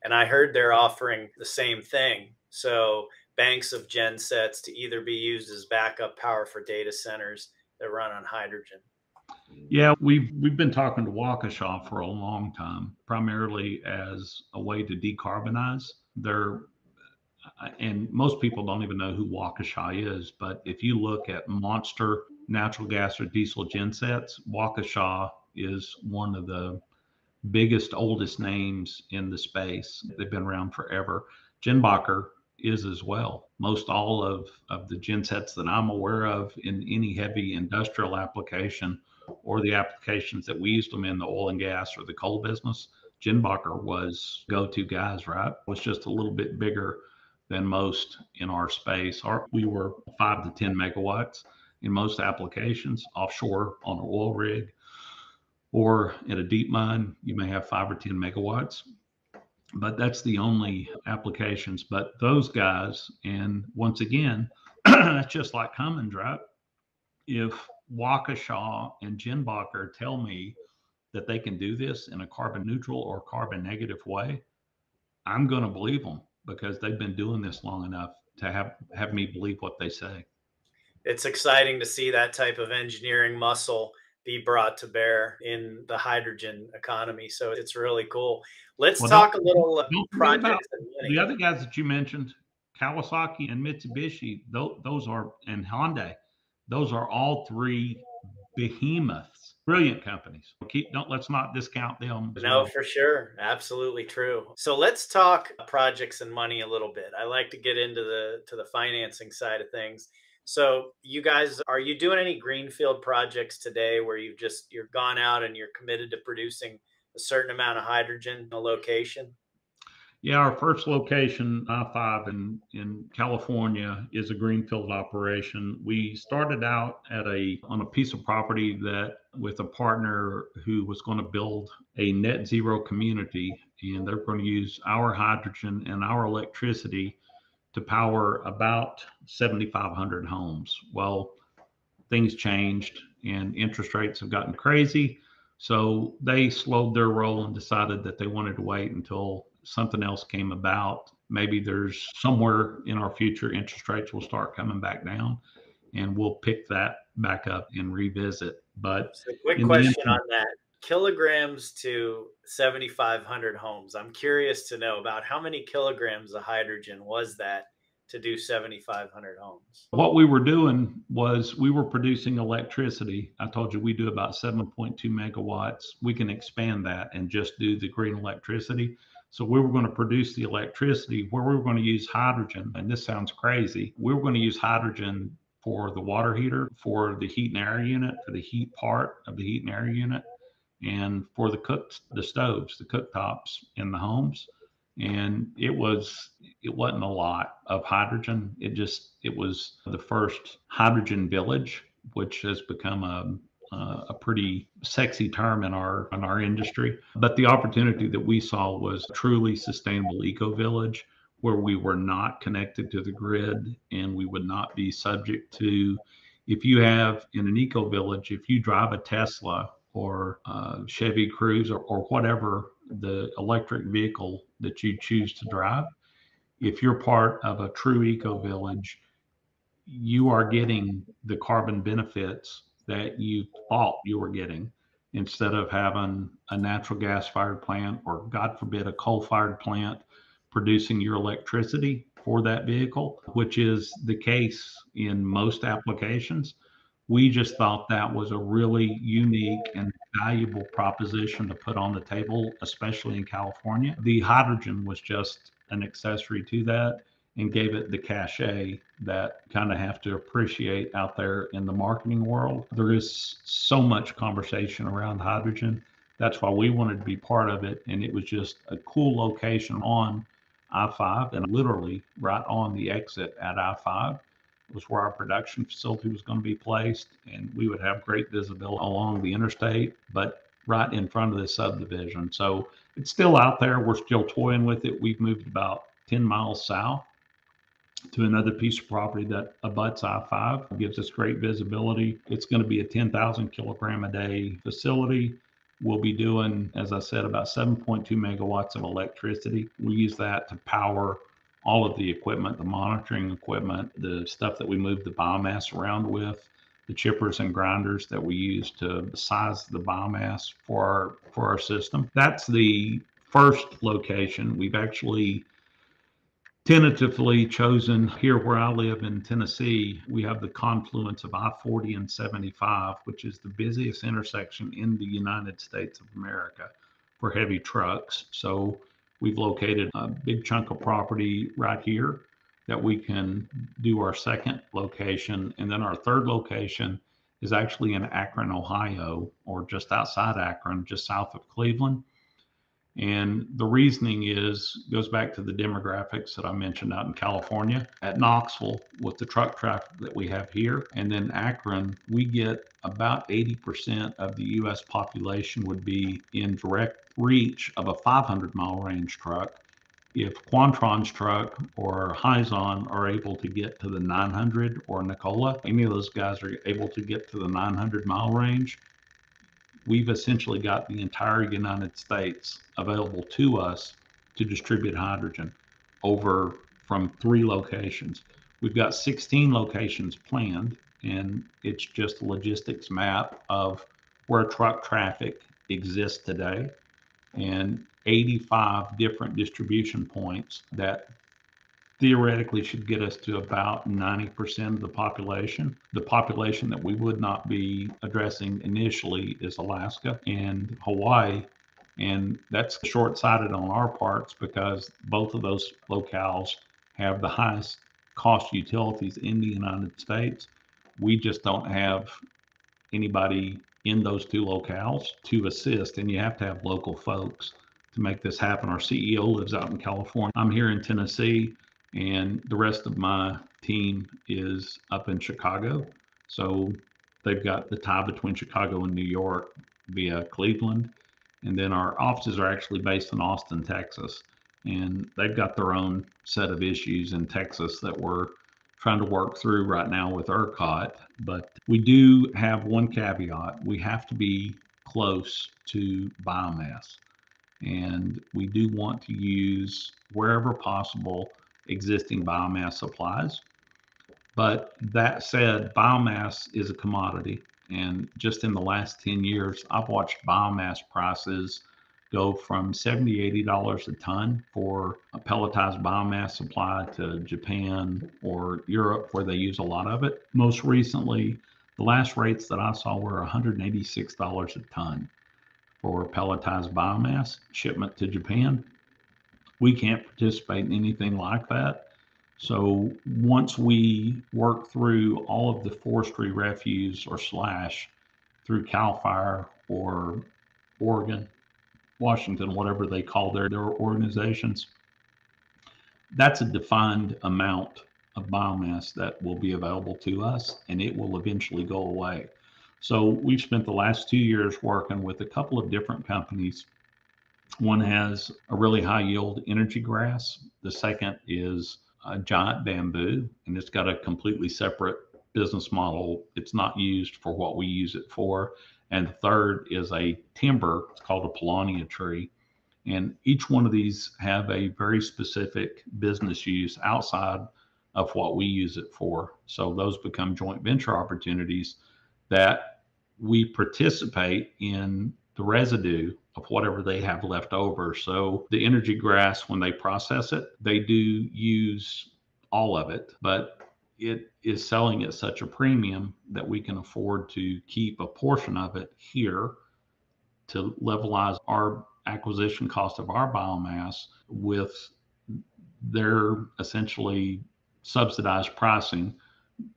And I heard they're offering the same thing. So banks of gen sets to either be used as backup power for data centers that run on hydrogen. Yeah, we've been talking to Waukesha for a long time, primarily as a way to decarbonize. They're and most people don't even know who Waukesha is, but if you look at monster natural gas or diesel gensets, Waukesha is one of the biggest, oldest names in the space. They've been around forever. Jenbacher is as well. Most all of the gensets that I'm aware of in any heavy industrial application or the applications that we used them in the oil and gas or the coal business, Jenbacher was go-to guys, right? Was just a little bit bigger than most in our space. We were 5 to 10 megawatts. in most applications. Offshore on an oil rig or in a deep mine, you may have 5 or 10 megawatts, but that's the only applications. But those guys, and once again, that's just like Cummins, right? If Waukesha and Jenbacher tell me that they can do this in a carbon neutral or carbon negative way, I'm going to believe them because they've been doing this long enough to have me believe what they say. It's exciting to see that type of engineering muscle be brought to bear in the hydrogen economy. So it's really cool. Let's Well, talk a little don't forget about projects and the money. other guys that you mentioned, Kawasaki and Mitsubishi. Those are, and Hyundai. Those are all three behemoths, brilliant companies. Let's not discount them as No, well. for sure. Absolutely true. So let's talk projects and money a little bit. I like to get into the financing side of things. So you guys, are you doing any greenfield projects today where you're gone out and you're committed to producing a certain amount of hydrogen in a location? Yeah, our first location, I-5 in California, is a greenfield operation. We started out on a piece of property that with a partner who was going to build a net zero community, and they're going to use our hydrogen and our electricity to power about 7,500 homes. Well, things changed and interest rates have gotten crazy. So they slowed their roll and decided that they wanted to wait until something else came about. Maybe there's somewhere in our future interest rates will start coming back down and we'll pick that back up and revisit. But So quick in the question interim, on that. Kilograms to 7,500 homes. I'm curious to know about how many kilograms of hydrogen was that to do 7,500 homes? what we were doing was we were producing electricity. I told you we do about 7.2 megawatts. We can expand that and just do the green electricity. So we were going to produce the electricity where we were going to use hydrogen. And this sounds crazy. We were going to use hydrogen for the water heater, for the heat and air unit, for the heat part of the heat and air unit, and for the stoves, the cooktops in the homes. And it wasn't a lot of hydrogen. It was the first hydrogen village, which has become a pretty sexy term in our industry. But the opportunity that we saw was truly sustainable eco village where we were not connected to the grid and we would not be subject to, if you have in an eco village, if you drive a Tesla or Chevy Cruze or whatever the electric vehicle that you choose to drive, if you're part of a true eco village, you are getting the carbon benefits that you thought you were getting instead of having a natural gas fired plant or, God forbid, a coal fired plant producing your electricity for that vehicle, which is the case in most applications. We just thought that was a really unique and valuable proposition to put on the table, especially in California. The hydrogen was just an accessory to that and gave it the cachet that kind of have to appreciate out there in the marketing world. There is so much conversation around hydrogen. That's why we wanted to be part of it. And it was just a cool location on I-5 and literally right on the exit at I-5 was where our production facility was going to be placed. And we would have great visibility along the interstate, but right in front of the subdivision. So it's still out there. We're still toying with it. We've moved about 10 miles south to another piece of property that abuts I-5, gives us great visibility. It's going to be a 10,000 kilogram a day facility. We'll be doing, as I said, about 7.2 megawatts of electricity. We use that to power all of the equipment, the monitoring equipment, the stuff that we move the biomass around with, the chippers and grinders that we use to size the biomass for our system. That's the first location. We've actually tentatively chosen here where I live in Tennessee. We have the confluence of I-40 and 75, which is the busiest intersection in the United States of America for heavy trucks. So we've located a big chunk of property right here that we can do our second location. And then our third location is actually in Akron, Ohio, or just outside Akron, just south of Cleveland. And the reasoning goes back to the demographics that I mentioned out in California. At Knoxville, with the truck traffic that we have here, and then Akron, we get about 80% of the US population would be in direct reach of a 500-mile range truck. If Quantron's truck or Hyzon are able to get to the 900, or Nikola, any of those guys are able to get to the 900-mile range, we've essentially got the entire United States available to us to distribute hydrogen over from 3 locations. We've got 16 locations planned, and it's just a logistics map of where truck traffic exists today, and 85 different distribution points that theoretically should get us to about 90% of the population. The population that we would not be addressing initially is Alaska and Hawaii. And that's short-sighted on our parts because both of those locales have the highest cost utilities in the United States. We just don't have anybody in those 2 locales to assist, and you have to have local folks to make this happen. Our CEO lives out in California. I'm here in Tennessee, and the rest of my team is up in Chicago. So they've got the tie between Chicago and New York via Cleveland. And then our offices are actually based in Austin, Texas. And they've got their own set of issues in Texas that we're trying to work through right now with ERCOT. But we do have one caveat. We have to be close to biomass. And we do want to use, wherever possible, existing biomass supplies. But that said, biomass is a commodity. And just in the last 10 years, I've watched biomass prices go from $70, $80 a ton for a pelletized biomass supply to Japan or Europe, where they use a lot of it. Most recently, the last rates that I saw were $186 a ton for pelletized biomass shipment to Japan. We can't participate in anything like that. So once we work through all of the forestry refuse or slash through CAL FIRE or Oregon, Washington, whatever they call their organizations, that's a defined amount of biomass that will be available to us, and it will eventually go away. So we've spent the last 2 years working with a couple of different companies. One has a really high yield energy grass. The second is a giant bamboo, and it's got a completely separate business model. It's not used for what we use it for. And the third is a timber. It's called a Paulownia tree. And each one of these have a very specific business use outside of what we use it for. So those become joint venture opportunities that we participate in the residue of whatever they have left over. So the energy grass, when they process it, they do use all of it, but it is selling at such a premium that we can afford to keep a portion of it here to levelize our acquisition cost of our biomass with their essentially subsidized pricing.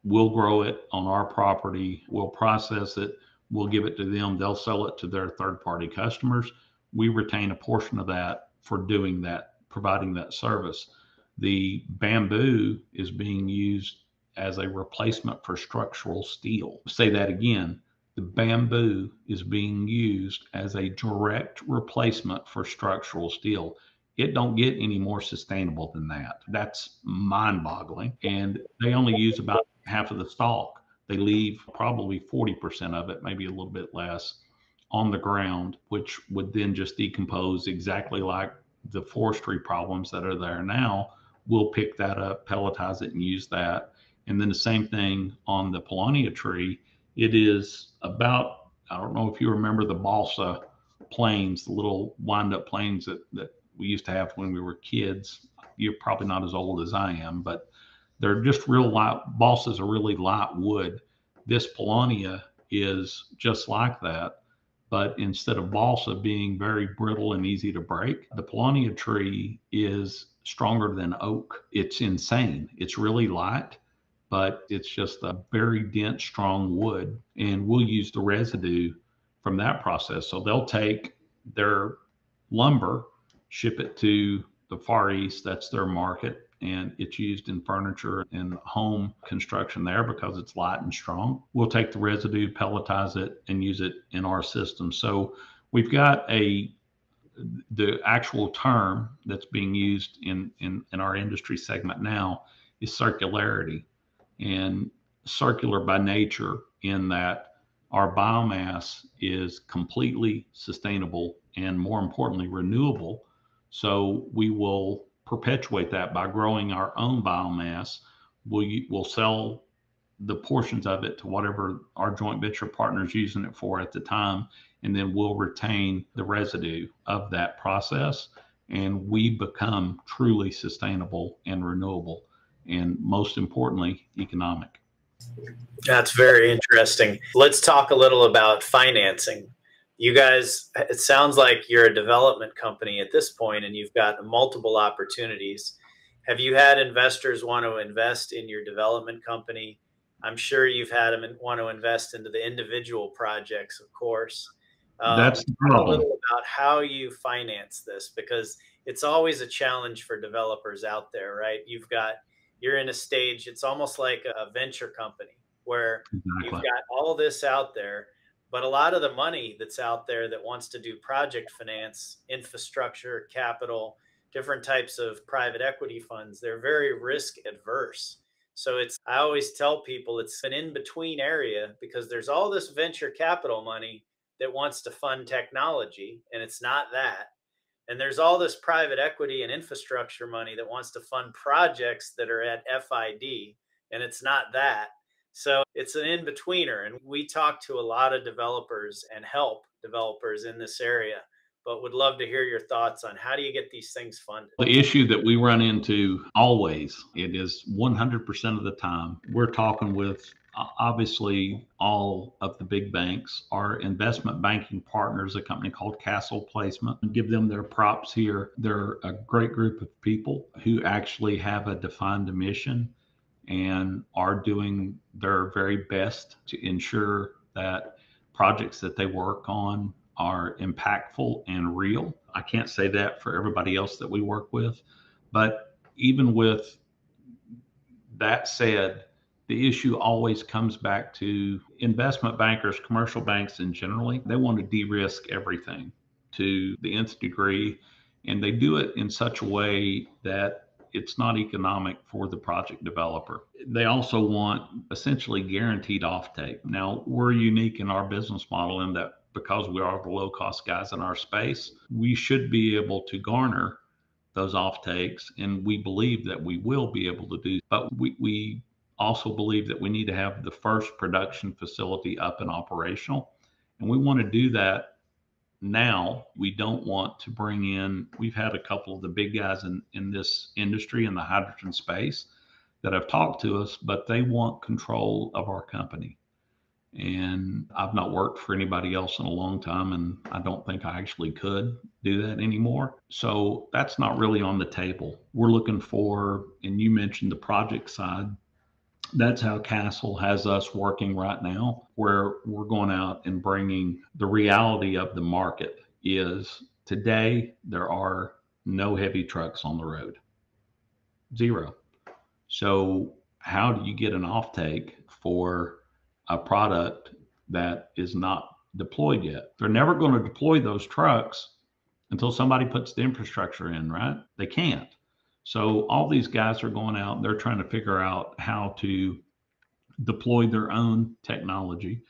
We'll grow it on our property, we'll process it, we'll give it to them, they'll sell it to their third-party customers. We retain a portion of that for doing that, providing that service. The bamboo is being used as a replacement for structural steel. Say that again. The bamboo is being used as a direct replacement for structural steel. It don't get any more sustainable than that. That's mind-boggling. And they only use about half of the stalk. They leave probably 40% of it, maybe a little bit less, on the ground, which would then just decompose exactly like the forestry problems that are there now. We'll pick that up, pelletize it, and use that. And then the same thing on the Paulownia tree. It is about, I don't know if you remember the balsa planes, the little wind-up planes that we used to have when we were kids. You're probably not as old as I am, but they're just real light. Balsas are really light wood. This Paulownia is just like that, but instead of balsa being very brittle and easy to break, the Paulownia tree is stronger than oak. It's insane. It's really light, but it's just a very dense, strong wood. And we'll use the residue from that process. So they'll take their lumber ship it to the Far East. That's their market. And it's used in furniture and home construction there because it's light and strong. We'll take the residue, pelletize it, and use it in our system. So we've got the actual term that's being used in our industry segment now is circularity, and circular by nature in that our biomass is completely sustainable and, more importantly, renewable. So we will perpetuate that by growing our own biomass. We'll sell the portions of it to whatever our joint venture partners using it for at the time, and then we'll retain the residue of that process, and we become truly sustainable and renewable, and most importantly, economic. That's very interesting. Let's talk a little about financing. You guys, it sounds like you're a development company at this point and you've got multiple opportunities. Have you had investors want to invest in your development company? I'm sure you've had them want to invest into the individual projects, of course. That's the Talk a problem. little about how you finance this, because it's always a challenge for developers out there, right? You're in a stage, it's almost like a venture company where you've Exactly. got all this out there, but a lot of the money that's out there that wants to do project finance, infrastructure, capital, different types of private equity funds, they're very risk adverse. So I always tell people it's an in-between area, because there's all this venture capital money that wants to fund technology, and it's not that. And there's all this private equity and infrastructure money that wants to fund projects that are at FID, and it's not that. So it's an in-betweener. And we talk to a lot of developers and help developers in this area, but would love to hear your thoughts on how do you get these things funded? The issue that we run into always, it is 100% of the time, we're talking with obviously all of the big banks. Our investment banking partners, a company called Castle Placement, and give them their props here. They're a great group of people who actually have a defined mission and are doing their very best to ensure that projects that they work on are impactful and real. I can't say that for everybody else that we work with, but even with that said, the issue always comes back to investment bankers, commercial banks in generally. They want to de-risk everything to the nth degree, and they do it in such a way that it's not economic for the project developer. They also want essentially guaranteed offtake. Now, we're unique in our business model in that because we are the low cost guys in our space, we should be able to garner those offtakes, and we believe that we will be able to do. But we also believe that we need to have the first production facility up and operational, and we want to do that now. We don't want to bring in, we've had a couple of the big guys in this industry in the hydrogen space that have talked to us, but they want control of our company. And I've not worked for anybody else in a long time, and I don't think I actually could do that anymore. So that's not really on the table. We're looking for, and you mentioned the project side, that's how Castle has us working right now, where we're going out and bringing the reality of the market is today there are no heavy trucks on the road, zero. So how do you get an offtake for a product that is not deployed yet? They're never going to deploy those trucks until somebody puts the infrastructure in, right? They can't. So all these guys are going out, they're trying to figure out how to deploy their own technology.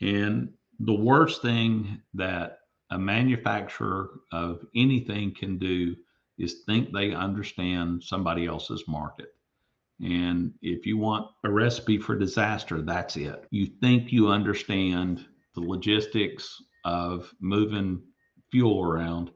And the worst thing that a manufacturer of anything can do is think they understand somebody else's market. And if you want a recipe for disaster, that's it. You think you understand the logistics of moving fuel around.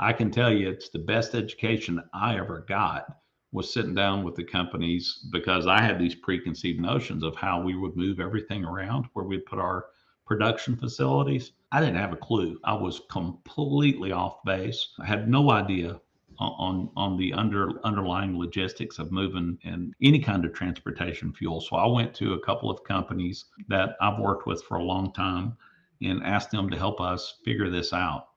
I can tell you it's the best education I ever got was sitting down with the companies, because I had these preconceived notions of how we would move everything around, where we'd put our production facilities. I didn't have a clue. I was completely off base. I had no idea on the underlying logistics of moving and any kind of transportation fuel. So I went to a couple of companies that I've worked with for a long time and asked them to help us figure this out.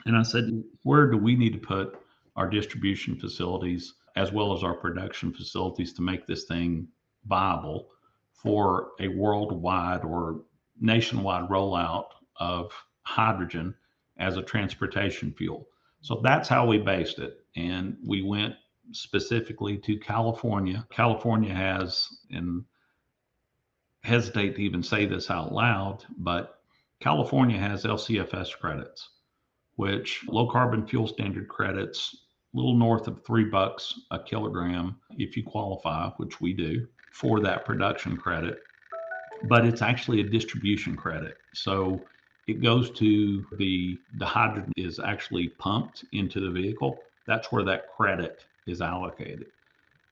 And I said, where do we need to put our distribution facilities as well as our production facilities to make this thing viable for a worldwide or nationwide rollout of hydrogen as a transportation fuel? So that's how we based it. And we went specifically to California. California has, and hesitate to even say this out loud, but California has LCFS credits, which low carbon fuel standard credits, a little north of $3 a kilogram if you qualify, which we do, for that production credit. But it's actually a distribution credit. So it goes to the hydrogen is actually pumped into the vehicle. That's where that credit is allocated.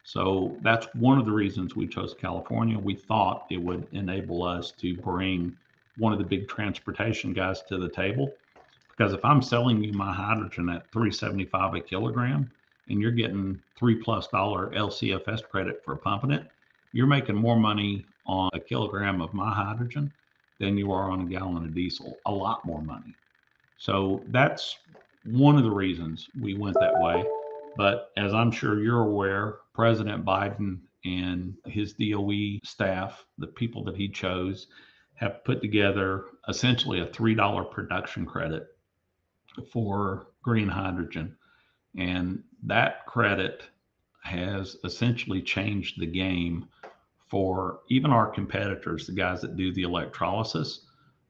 So that's one of the reasons we chose California. We thought it would enable us to bring one of the big transportation guys to the table. Because if I'm selling you my hydrogen at $3.75 a kilogram and you're getting $3+ LCFS credit for pumping it, you're making more money on a kilogram of my hydrogen than you are on a gallon of diesel, a lot more money. So that's one of the reasons we went that way. But as I'm sure you're aware, President Biden and his DOE staff, the people that he chose, have put together essentially a $3 production credit for green hydrogen. And that credit has essentially changed the game for even our competitors, the guys that do the electrolysis.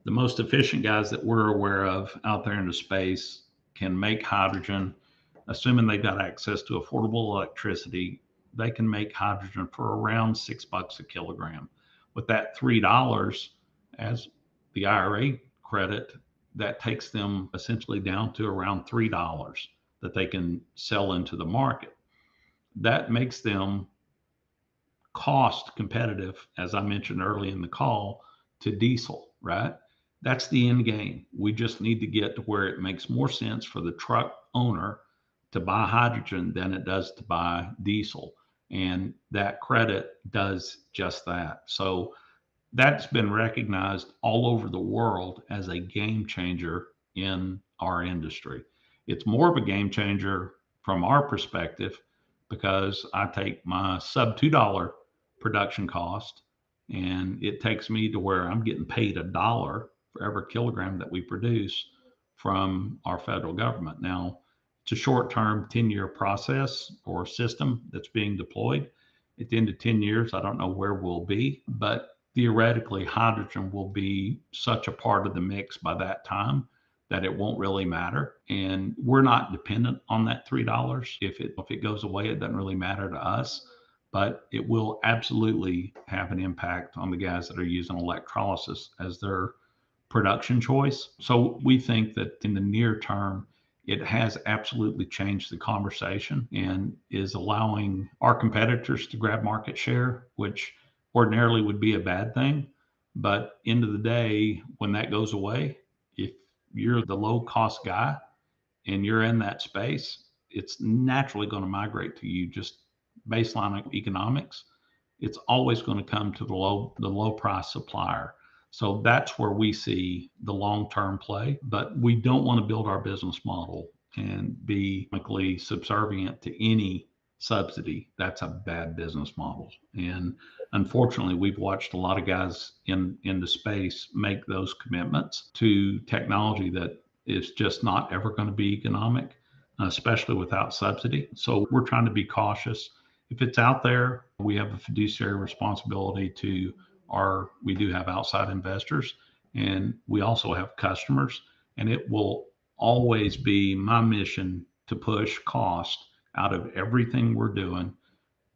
The most efficient guys that we're aware of out there in the space can make hydrogen, assuming they've got access to affordable electricity. They can make hydrogen for around $6 a kilogram. With that $3 as the IRA credit, that takes them essentially down to around $3 that they can sell into the market. That makes them cost competitive, as I mentioned early in the call, to diesel, right? That's the end game. We just need to get to where it makes more sense for the truck owner to buy hydrogen than it does to buy diesel. And that credit does just that. So that's been recognized all over the world as a game changer in our industry. It's more of a game changer from our perspective because I take my sub $2 production cost and it takes me to where I'm getting paid $1 for every kilogram that we produce from our federal government. Now, it's a short-term 10-year process or system that's being deployed. At the end of 10 years, I don't know where we'll be, but theoretically, hydrogen will be such a part of the mix by that time that it won't really matter. And we're not dependent on that $3. If it goes away, it doesn't really matter to us, but it will absolutely have an impact on the guys that are using electrolysis as their production choice. So we think that in the near term, it has absolutely changed the conversation and is allowing our competitors to grab market share, which ordinarily would be a bad thing. But end of the day, when that goes away, if you're the low cost guy and you're in that space, it's naturally going to migrate to you. Just baseline economics, it's always going to come to the low price supplier. So that's where we see the long-term play, but we don't want to build our business model and be economically subservient to any subsidy. That's a bad business model. And unfortunately, we've watched a lot of guys in the space make those commitments to technology that is just not ever going to be economic, especially without subsidy. So we're trying to be cautious. If it's out there, we have a fiduciary responsibility to we do have outside investors and we also have customers, and it will always be my mission to push cost out of everything we're doing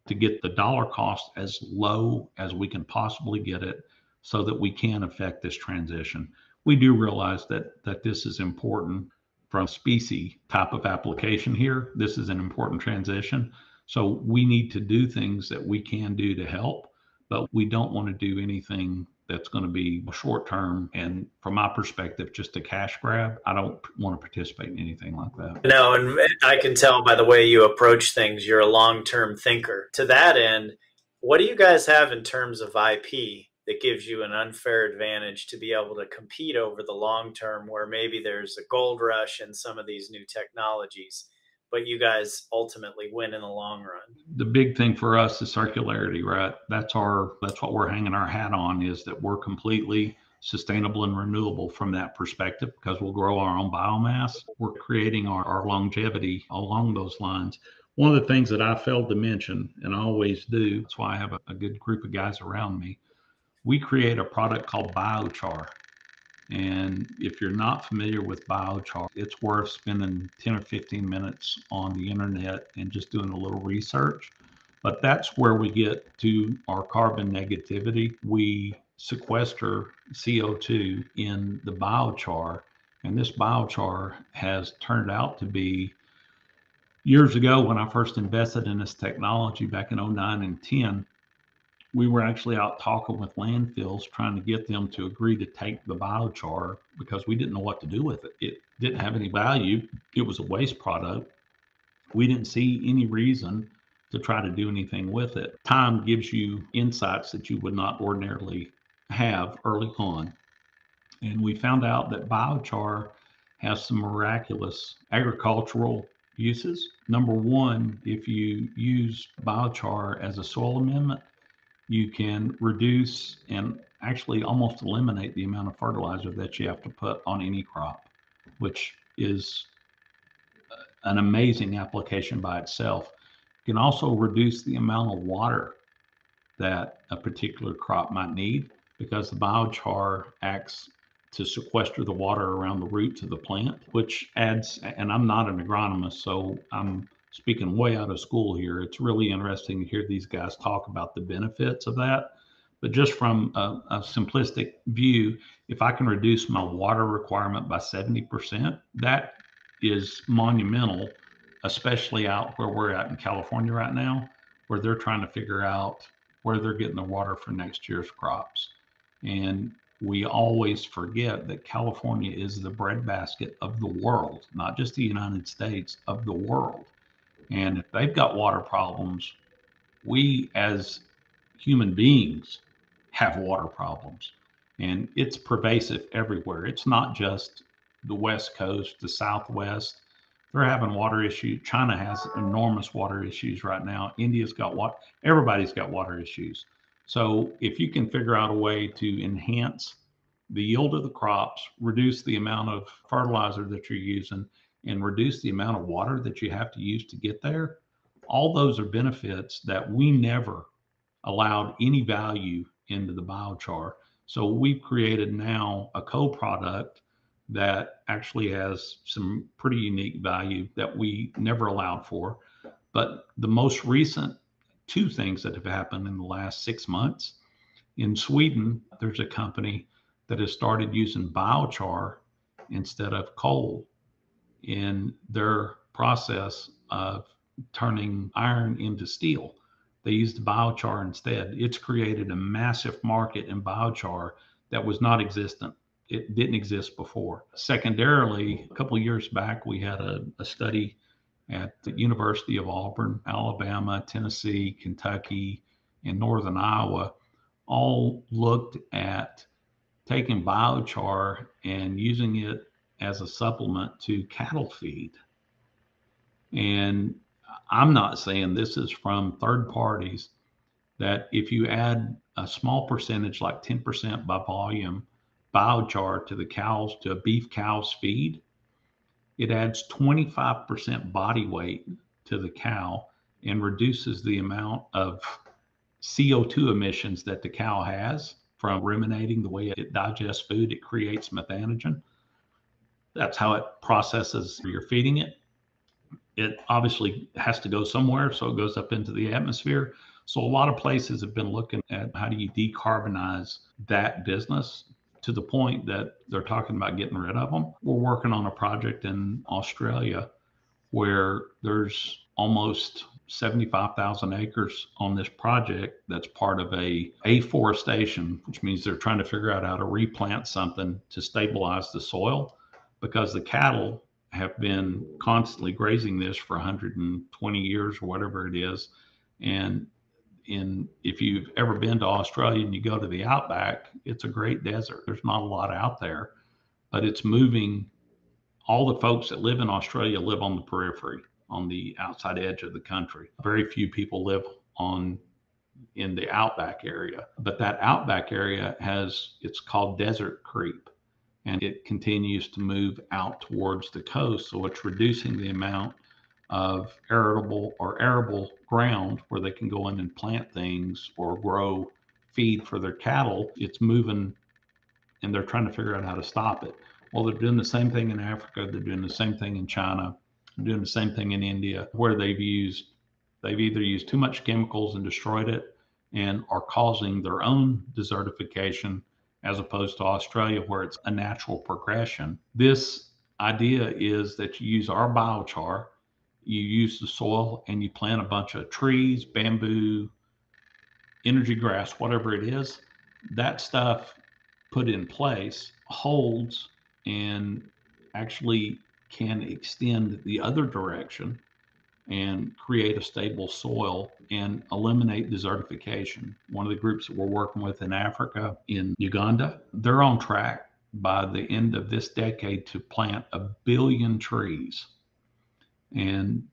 to get the dollar cost as low as we can possibly get it so that we can affect this transition. We do realize that this is important from a species type of application here. This is an important transition. So we need to do things that we can do to help, but we don't want to do anything that's going to be short term. And from my perspective, just a cash grab. I don't want to participate in anything like that. No, and I can tell by the way you approach things, you're a long-term thinker. To that end, what do you guys have in terms of IP? that gives you an unfair advantage to be able to compete over the long term, where maybe there's a gold rush in some of these new technologies, but you guys ultimately win in the long run? The big thing for us is circularity, right? That's what we're hanging our hat on, is that we're completely sustainable and renewable from that perspective, because we'll grow our own biomass. We're creating our longevity along those lines. One of the things that I failed to mention, and I always do, that's why I have a good group of guys around me, we create a product called biochar. And if you're not familiar with biochar, it's worth spending 10 or 15 minutes on the internet and just doing a little research. But that's where we get to our carbon negativity. We sequester CO2 in the biochar. And this biochar has turned out to be, years ago when I first invested in this technology back in 09 and 10, we were actually out talking with landfills, trying to get them to agree to take the biochar, because we didn't know what to do with it. It didn't have any value. It was a waste product. We didn't see any reason to try to do anything with it. Time gives you insights that you would not ordinarily have early on. And we found out that biochar has some miraculous agricultural uses. Number one, if you use biochar as a soil amendment, you can reduce and actually almost eliminate the amount of fertilizer that you have to put on any crop, which is an amazing application by itself. You can also reduce the amount of water that a particular crop might need, because the biochar acts to sequester the water around the roots of the plant, which adds, and I'm not an agronomist, so I'm speaking way out of school here. It's really interesting to hear these guys talk about the benefits of that. But just from a simplistic view, if I can reduce my water requirement by 70%, that is monumental, especially out where we're at in California right now, where they're trying to figure out where they're getting the water for next year's crops. And we always forget that California is the breadbasket of the world, not just the United States, of the world. And if they've got water problems, we as human beings have water problems. And it's pervasive everywhere. It's not just the West Coast, the Southwest. They're having water issues. China has enormous water issues right now. India's got water. Everybody's got water issues. So if you can figure out a way to enhance the yield of the crops, reduce the amount of fertilizer that you're using, and reduce the amount of water that you have to use to get there, all those are benefits that we never allowed any value into the biochar. So we've created now a co-product that actually has some pretty unique value that we never allowed for. But the most recent two things that have happened in the last 6 months, in Sweden, there's a company that has started using biochar instead of coal in their process of turning iron into steel. They used biochar instead. It's created a massive market in biochar that was not existent. It didn't exist before. Secondarily, a couple of years back, we had a study at the University of Auburn, Alabama, Tennessee, Kentucky, and Northern Iowa, all looked at taking biochar and using it as a supplement to cattle feed. And I'm not saying this is from third parties, that if you add a small percentage, like 10% by volume, biochar to the cows, to a beef cow's feed, it adds 25% body weight to the cow and reduces the amount of CO2 emissions that the cow has from ruminating. The way it digests food, it creates methanogen. That's how it processes. You're feeding it. It obviously has to go somewhere, so it goes up into the atmosphere. So a lot of places have been looking at how do you decarbonize that business, to the point that they're talking about getting rid of them. We're working on a project in Australia where there's almost 75,000 acres on this project that's part of a afforestation, which means they're trying to figure out how to replant something to stabilize the soil, because the cattle have been constantly grazing this for 120 years or whatever it is. And if you've ever been to Australia and you go to the outback, it's a great desert. There's not a lot out there, but it's moving. All the folks that live in Australia live on the periphery, on the outside edge of the country. Very few people live in the outback area, but that outback area it's called desert creep, and it continues to move out towards the coast. So it's reducing the amount of arable ground where they can go in and plant things or grow feed for their cattle. It's moving, and they're trying to figure out how to stop it. Well, they're doing the same thing in Africa. They're doing the same thing in China. They're doing the same thing in India, where they've either used too much chemicals and destroyed it and are causing their own desertification, as opposed to Australia, where it's a natural progression. This idea is that you use our biochar, you use the soil, and you plant a bunch of trees, bamboo, energy grass, whatever it is. That stuff put in place holds and actually can extend the other direction and create a stable soil and eliminate desertification. One of the groups that we're working with in Africa, in Uganda, they're on track by the end of this decade to plant 1 billion trees and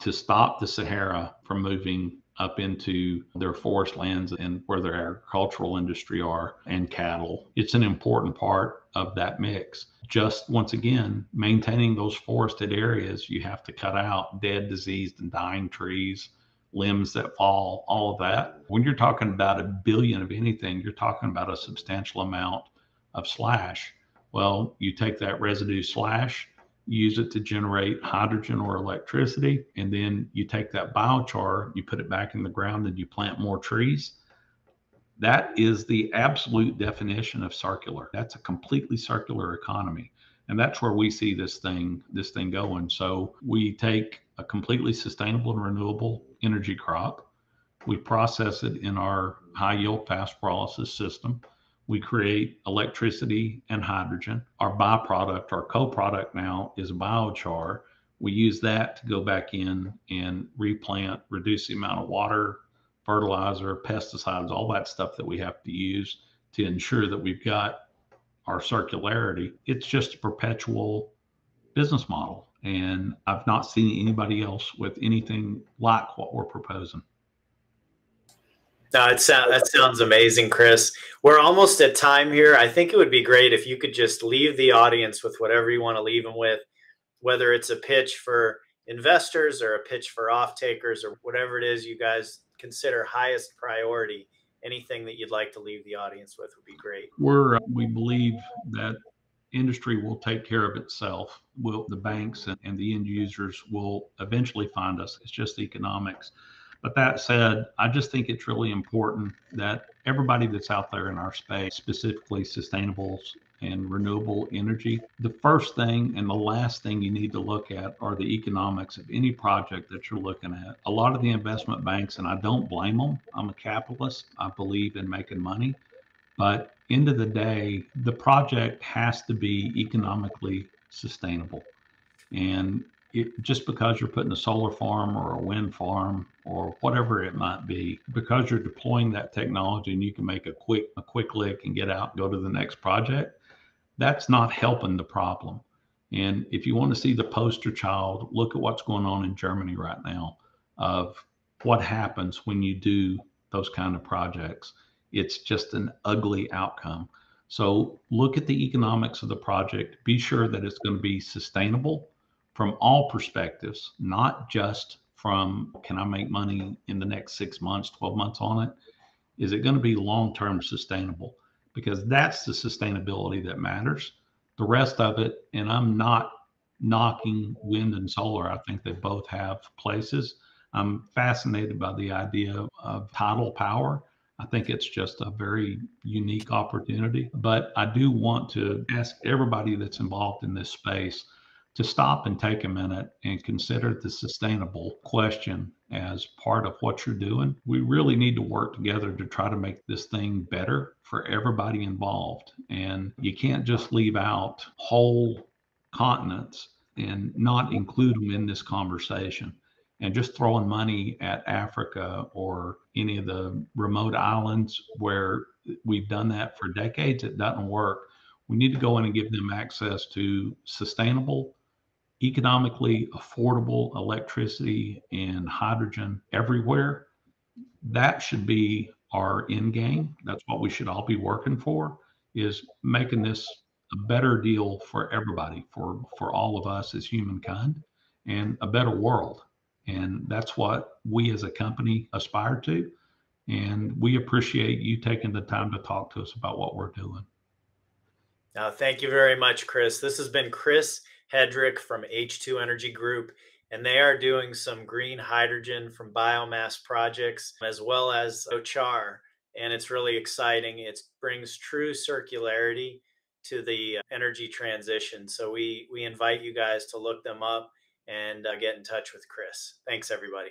to stop the Sahara from moving up into their forest lands and where their agricultural industry are and cattle. It's an important part of that mix. Just once again, maintaining those forested areas, you have to cut out dead, diseased, and dying trees, limbs that fall, all of that. When you're talking about 1 billion of anything, you're talking about a substantial amount of slash. Well, you take that residue slash, use it to generate hydrogen or electricity, and then you take that biochar, you put it back in the ground, and you plant more trees. That is the absolute definition of circular. That's a completely circular economy. And that's where we see this thing going. So we take a completely sustainable and renewable energy crop, we process it in our high yield fast pyrolysis system. We create electricity and hydrogen. Our byproduct, our co-product now is biochar. We use that to go back in and replant, reduce the amount of water, fertilizer, pesticides, all that stuff that we have to use to ensure that we've got our circularity. It's just a perpetual business model. And I've not seen anybody else with anything like what we're proposing. No, that sounds amazing, Chris. We're almost at time here. I think it would be great if you could just leave the audience with whatever you want to leave them with, whether it's a pitch for investors or a pitch for off takers or whatever it is you guys consider highest priority. Anything that you'd like to leave the audience with would be great. We believe that industry will take care of itself. The banks and the end users will eventually find us. It's just economics. But that said, I just think it's really important that everybody that's out there in our space, specifically sustainables and renewable energy, the first thing and the last thing you need to look at are the economics of any project that you're looking at. A lot of the investment banks, and I don't blame them, I'm a capitalist, I believe in making money, but end of the day, the project has to be economically sustainable. And just because you're putting a solar farm or a wind farm or whatever it might be, because you're deploying that technology and you can make a quick lick and get out and go to the next project, that's not helping the problem. And if you want to see the poster child, look at what's going on in Germany right now of what happens when you do those kind of projects. It's just an ugly outcome. So look at the economics of the project. Be sure that it's going to be sustainable from all perspectives, not just from, can I make money in the next 6 months, 12 months on it? Is it going to be long-term sustainable? Because that's the sustainability that matters. The rest of it, and I'm not knocking wind and solar, I think they both have places. I'm fascinated by the idea of tidal power. I think it's just a very unique opportunity. But I do want to ask everybody that's involved in this space to stop and take a minute and consider the sustainable question as part of what you're doing. We really need to work together to try to make this thing better for everybody involved. And you can't just leave out whole continents and not include them in this conversation. and just throwing money at Africa or any of the remote islands where we've done that for decades, it doesn't work. We need to go in and give them access to sustainable, economically affordable electricity and hydrogen everywhere. That should be our end game. That's what we should all be working for, is making this a better deal for everybody, for all of us as humankind, and a better world. And that's what we as a company aspire to. And we appreciate you taking the time to talk to us about what we're doing. Thank you very much, Chris. This has been Chris Headrick from H2 Energy Group, and they are doing some green hydrogen from biomass projects as well as char. And it's really exciting. It brings true circularity to the energy transition. So we invite you guys to look them up and get in touch with Chris. Thanks, everybody.